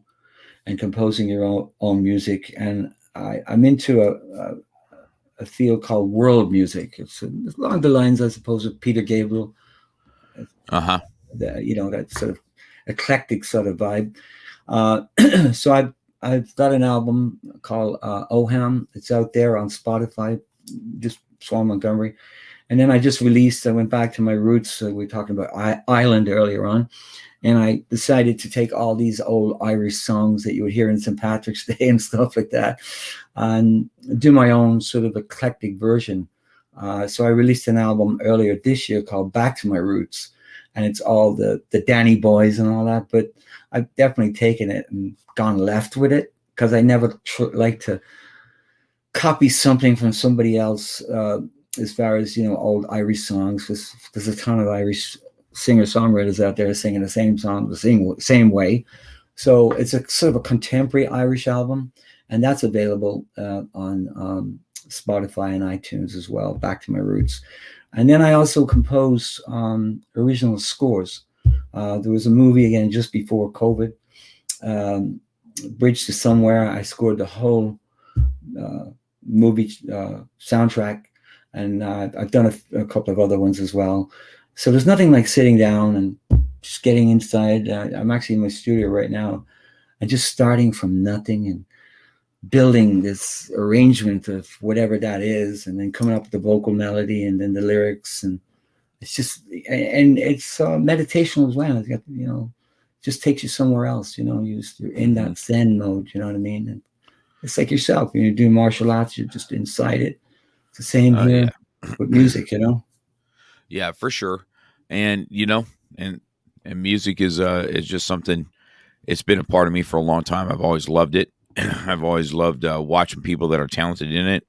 and composing your own music. And I'm into a field called world music. It's along the lines, I suppose, of Peter Gabriel. You know, that sort of eclectic sort of vibe. So I've got an album called Oham. It's out there on Spotify, just Swan Montgomery. And then I just released, I went back to my roots. We were talking about Ireland earlier on. And I decided to take all these old Irish songs that you would hear in St. Patrick's Day and stuff like that, and do my own sort of eclectic version. So I released an album earlier this year called Back to My Roots, and it's all the Danny Boys and all that. But I've definitely taken it and gone left with it, because I never like to copy something from somebody else, as far as, old Irish songs, because there's a ton of Irish singer-songwriters out there singing the same song the same way. So it's a sort of a contemporary Irish album, and that's available on Spotify and iTunes as well, Back to My Roots. And then I also compose original scores. There was a movie, again, just before COVID, Bridge to Somewhere. I scored the whole movie soundtrack, and I've done a couple of other ones as well. So there's nothing like sitting down and just getting inside. I'm actually in my studio right now and just starting from nothing and building this arrangement of whatever that is, and then coming up with the vocal melody and then the lyrics. And it's just, and it's meditational as well. It's got, just takes you somewhere else, you're in that Zen mode, you know what I mean? And it's like yourself, when you're doing martial arts, you're just inside it. It's the same here with music, Yeah, for sure. And, and music is just something, it's been a part of me for a long time. I've always loved it. I've always loved watching people that are talented in it.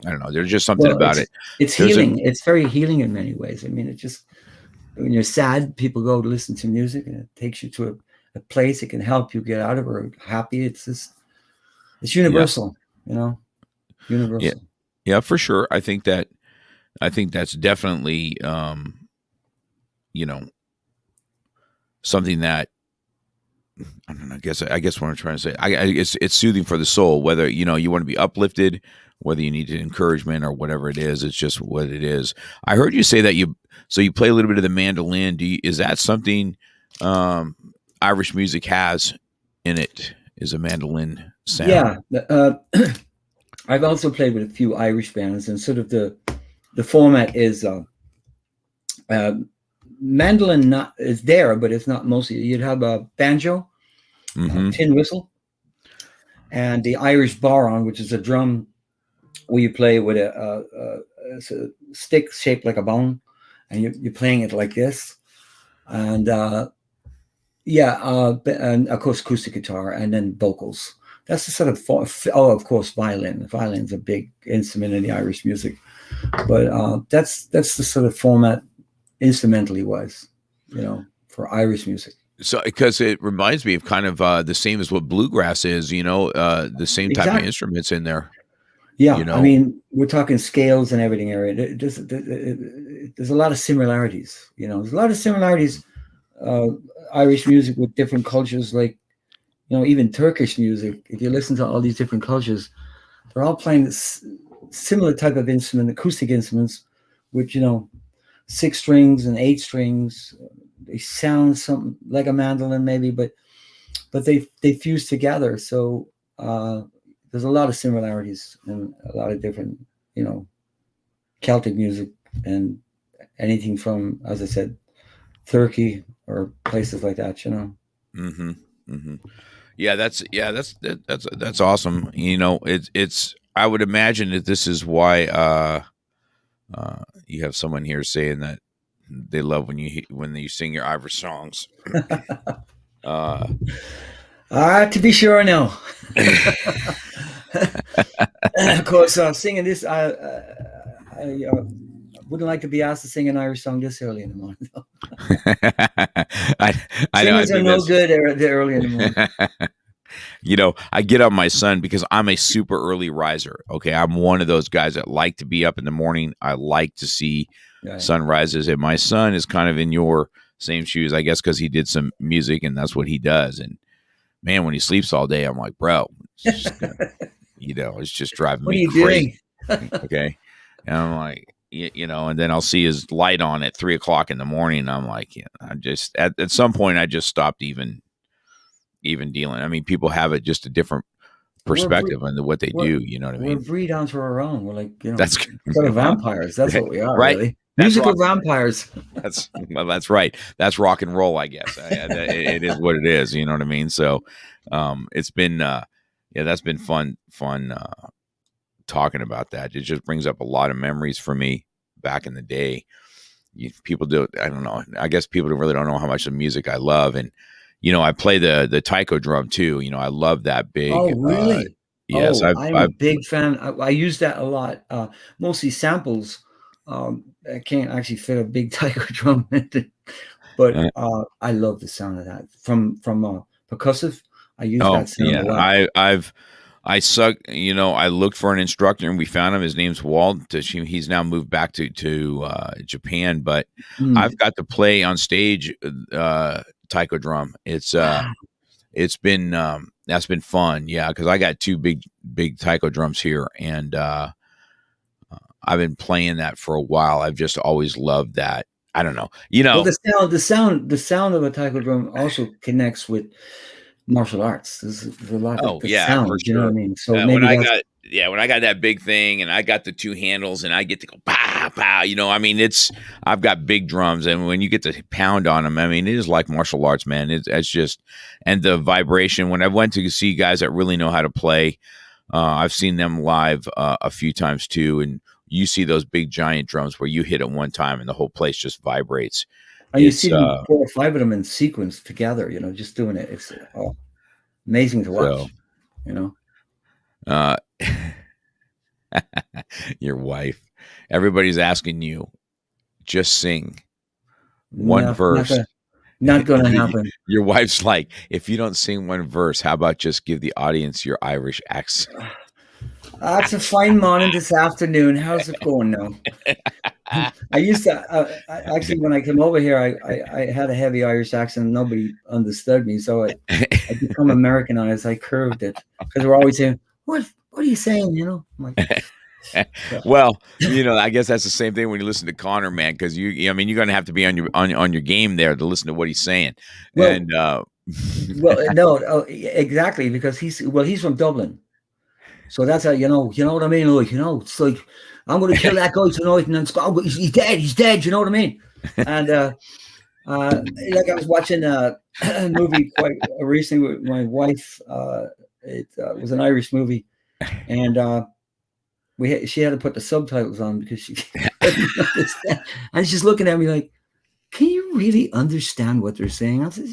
I don't know. There's just something about it. It's healing. It's very healing in many ways. I mean, it just, when you're sad, people go to listen to music, and it takes you to a place it can help you get out of, or happy. It's just, it's universal, universal. Yeah, for sure. I think that's definitely, something that, I don't know. I guess what I'm trying to say, it's soothing for the soul. Whether you want to be uplifted, whether you need encouragement or whatever it is, it's just what it is. I heard you say that you play a little bit of the mandolin. Is that something Irish music has in it? Is a mandolin sound? Yeah, I've also played with a few Irish bands, and sort of the format is mandolin is there, but it's not mostly. You'd have a banjo, tin whistle, and the Irish baron, which is a drum where you play with a stick shaped like a bone, and you're playing it like this, and and of course acoustic guitar, and then vocals. That's the sort of of course violin. Violin's a big instrument in the Irish music, but that's the sort of format instrumentally wise, for Irish music. So, because it reminds me of kind of the same as what bluegrass is, the same type of instruments in there. Yeah, I mean, we're talking scales and everything. There's a lot of similarities. There's a lot of similarities. Irish music with different cultures, like even Turkish music. If you listen to all these different cultures, they're all playing this similar type of instrument, acoustic instruments, which 6 strings and 8 strings. They sound something like a mandolin, maybe, but they fuse together. So there's a lot of similarities and a lot of different, Celtic music and anything from, as I said, Turkey or places like that. Mm-hmm. Mm-hmm. Yeah, that's awesome. It's. I would imagine that this is why you have someone here saying that they love when you sing your Irish songs. To be sure, no. Of course, singing this, I wouldn't like to be asked to sing an Irish song this early in the morning. Singers are no good early in the morning. I get on my son because I'm a super early riser. Okay, I'm one of those guys that like to be up in the morning. I like to see sunrises, and my son is kind of in your same shoes, I guess, because he did some music and that's what he does. And man, when he sleeps all day, I'm like, bro, it's just it's just driving me crazy. Okay, and I'm like, and then I'll see his light on at 3:00 in the morning. And I'm like, I'm just at some point I just stopped even dealing. I mean, people have it just a different we're a breed, perspective on what they we're, do. You know what I we're a mean? breed onto our own. We're like, That's sort of well, vampires. That's what we are, right. really. That's Musical rock. vampires. That's right. That's rock and roll, I guess. It is what it is. You know what I mean? So, it's been, yeah, that's been fun, talking about that. It just brings up a lot of memories for me back in the day. People do, I don't know. I guess people really don't know how much of music I love. And, I play the taiko drum too. I love that big, Oh, really? yes, Oh, I'm a I've, big fan. I use that a lot. Mostly samples. I can't actually fit a big taiko drum into, but uh, I love the sound of that. From percussive, I use oh that sound a yeah, lot. I suck. I looked for an instructor and we found him. His name's Walt. He's now moved back to Japan, but Mm. I've got to play on stage taiko drum. Wow. It's been that's been fun. Yeah, because I got two big taiko drums here, and I've been playing that for a while. I've just always loved that. I don't know. Well, the sound of a taiko drum also connects with martial arts. There's a lot of Oh the yeah, for sound, you know what I sure. mean? So When maybe I that's got when I got that big thing and I got the two handles and I get to go pow pow, I mean I've got big drums and when you get to pound on them, I mean it is like martial arts, man. It's just and the vibration. When I went to see guys that really know how to play, I've seen them live a few times too, and you see those big giant drums where you hit it one time and the whole place just vibrates. and you It's see them 4 or 5 of them in sequence together, just doing it. It's amazing to so watch, you know. uh your wife. Everybody's asking you, just sing one No, verse. not gonna happen. Your wife's like, if you don't sing one verse, how about just give the audience your Irish accent? It's a fine morning this afternoon. How's it going now? I used to actually when I came over here, I had a heavy Irish accent. Nobody understood me, so I become Americanized. I curved it because we're always saying, "What are you saying?" I'm like, yeah. Well, I guess that's the same thing when you listen to Connor, man, because I mean, you're going to have to be on your game there to listen to what he's saying. Well, And no, exactly because he's from Dublin. So that's how you know what I mean. Like it's like I'm going to kill that guy tonight, and then he's dead. He's dead. You know what I mean? And like I was watching a movie quite recently with my wife. It was an Irish movie, and she had to put the subtitles on because she couldn't understand. And she's looking at me like, "Can you really understand what they're saying?" I said,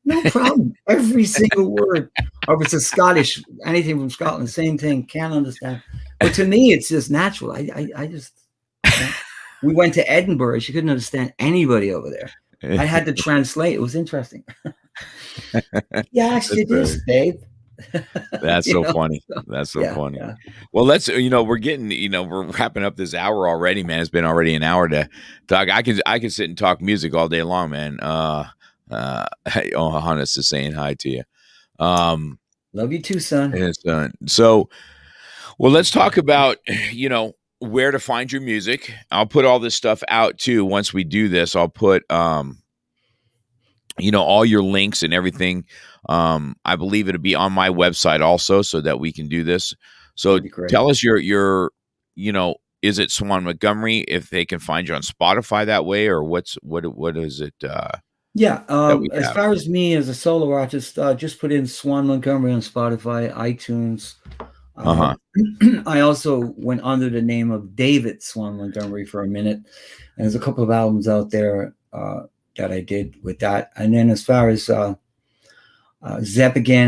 "No problem. Every single word." Or if it's a Scottish, anything from Scotland, same thing, can't understand. But to me, it's just natural. I just, we went to Edinburgh. She couldn't understand anybody over there. I had to translate. It was interesting. Yeah, actually, this, babe. That's so funny. That's so funny. Yeah. Well, we're getting, we're wrapping up this hour already, man. It's been already an hour to talk. I could sit and talk music all day long, man. Hannes is saying hi to you. Love you too, son. So, well, let's talk about, where to find your music. I'll put all this stuff out too. Once we do this, I'll put, all your links and everything. I believe it'll be on my website also so that we can do this. So tell us your, is it Swan Montgomery if they can find you on Spotify that way or what is it? Yeah. As far as me as a solo artist, just put in Swan Montgomery on Spotify, iTunes. I also went under the name of David Swan Montgomery for a minute. And there's a couple of albums out there that I did with that. And then as far as Zepagain,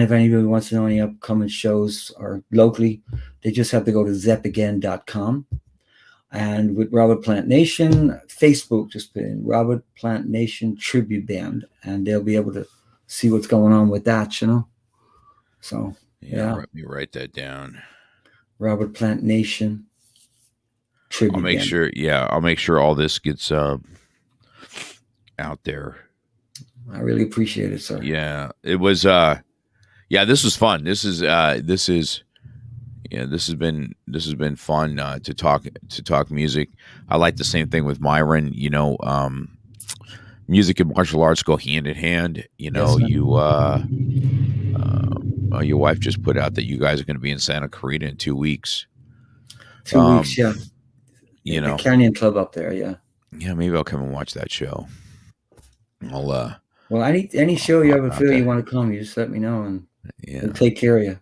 if anybody wants to know any upcoming shows or locally, they just have to go to zepagain.com. And with Robert Plant Nation, Facebook, just put in Robert Plant Nation Tribute Band, and they'll be able to see what's going on with that, So, yeah. Let me write that down. Robert Plant Nation Tribute I'll make Band. sure, I'll make sure all this gets out there. I really appreciate it, sir. Yeah, it was, this was fun. This has been fun to talk music. I like the same thing with Myron. Music and martial arts go hand in hand. Yes, your wife just put out that you guys are going to be in Santa Clarita in 2 weeks. 2 weeks, yeah. You the know, Canyon Club up there, yeah. Yeah, maybe I'll come and watch that show. I'll Well, any show you pop ever out feel there. you want to come, you just let me know, and Yeah, we'll take care of you.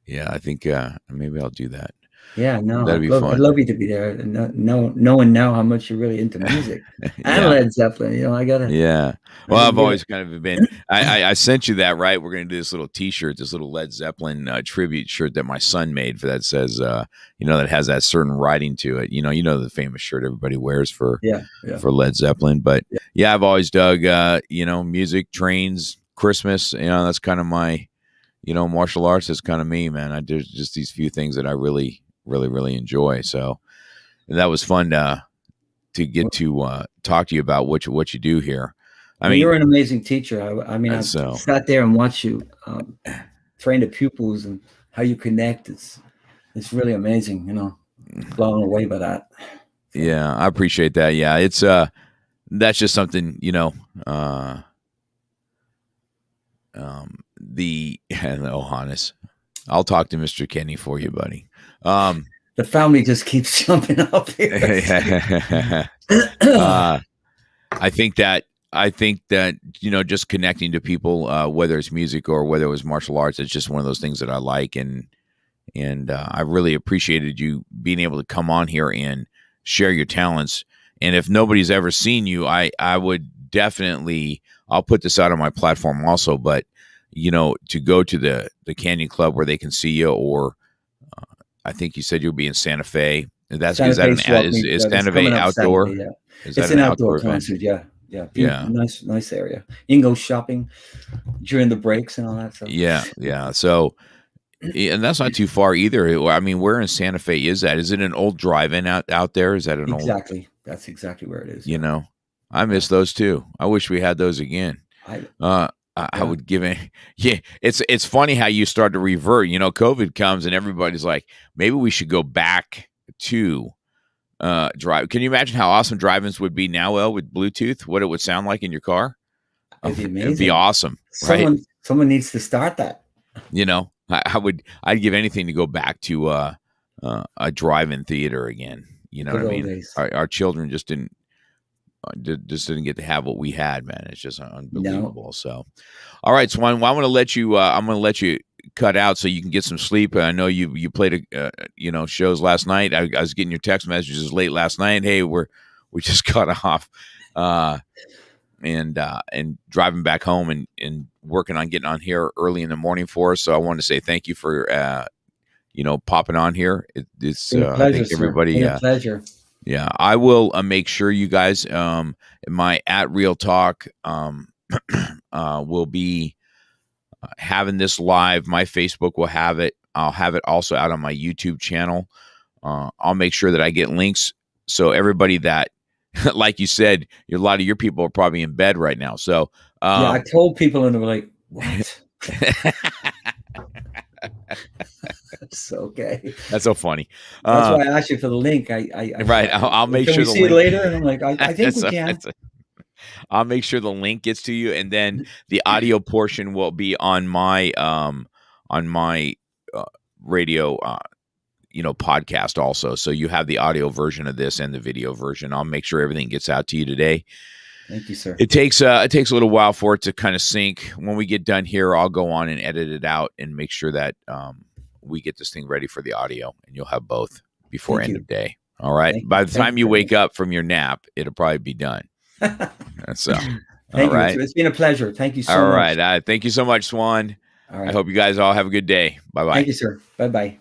yeah. I think maybe I'll do that. Yeah, no, That'd be I'd fun. love you to be there. Knowing now how much you're really into music and Yeah. Led Zeppelin, I gotta. Yeah. Well, I've get always it. kind of been. I sent you that, right? We're going to do this little T-shirt, this little Led Zeppelin tribute shirt that my son made for that says, that has that certain writing to it. You know the famous shirt everybody wears for Yeah. Led Zeppelin. But Yeah. yeah, I've always dug, music, trains, Christmas. That's kind of my, martial arts is kind of me, man. There's just these few things that I really, really, really enjoy. So that was fun to get to talk to you about what you do here. I mean, you're an amazing teacher. I so sat there and watched you train the pupils and how you connect. It's really amazing. Blown away by that. So. Yeah, I appreciate that. Yeah, it's that's just something Hannes. I'll talk to Mr. Kenny for you, buddy. The family just keeps jumping up here. I think that just connecting to people, whether it's music or whether it was martial arts, it's just one of those things that I like, and I really appreciated you being able to come on here and share your talents. And if nobody's ever seen you, I would definitely, I'll put this out on my platform also, but to go to the Canyon Club where they can see you, or I think you said you'll be in Santa Fe. Is Santa Fe outdoor? Saturday, yeah. It's an outdoor concert. Yeah. Yeah. Nice area. You can go shopping during the breaks and all that stuff. Yeah. So, and that's not too far either. I mean, where in Santa Fe is that? Is it an old drive-in out there? Is that an old? Exactly. That's exactly where it is. I miss those too. I wish we had those again. I would give it. Yeah, it's funny how you start to revert. COVID comes and everybody's like, maybe we should go back to drive. Can you imagine how awesome drive-ins would be now, El, with Bluetooth? What it would sound like in your car? It'd be amazing. It'd be awesome. Right? Someone needs to start that. I'd give anything to go back to a drive-in theater again. You know what I mean? Our children just didn't get to have what we had, man. It's just unbelievable. No. So, all right, Swan. Well, I'm going to let you cut out so you can get some sleep. I know you played shows last night. I was getting your text messages late last night. Hey, we just got off, and driving back home and working on getting on here early in the morning for us. So I wanted to say thank you for popping on here. It's been a pleasure, I think everybody. Been a pleasure. Yeah, I will make sure you guys, my @Real Talk will be having this live. My Facebook will have it. I'll have it also out on my YouTube channel. I'll make sure that I get links. So everybody that, like you said, a lot of your people are probably in bed right now. So yeah, I told people and they were like, what? It's okay. That's so funny. That's why I asked you for the link. Right. I'll make sure we see it later. And I'm like, I think we can. I'll make sure the link gets to you, and then the audio portion will be on my radio podcast also. So you have the audio version of this and the video version. I'll make sure everything gets out to you today. Thank you, sir. It takes a little while for it to kind of sync. When we get done here, I'll go on and edit it out and make sure that we get this thing ready for the audio, and you'll have both before end of day. All right. By the time you wake up from your nap, it'll probably be done. So, all right. It's been a pleasure. Thank you so much. All right. Thank you so much, Swan. All right. I hope you guys all have a good day. Bye-bye. Thank you, sir. Bye-bye.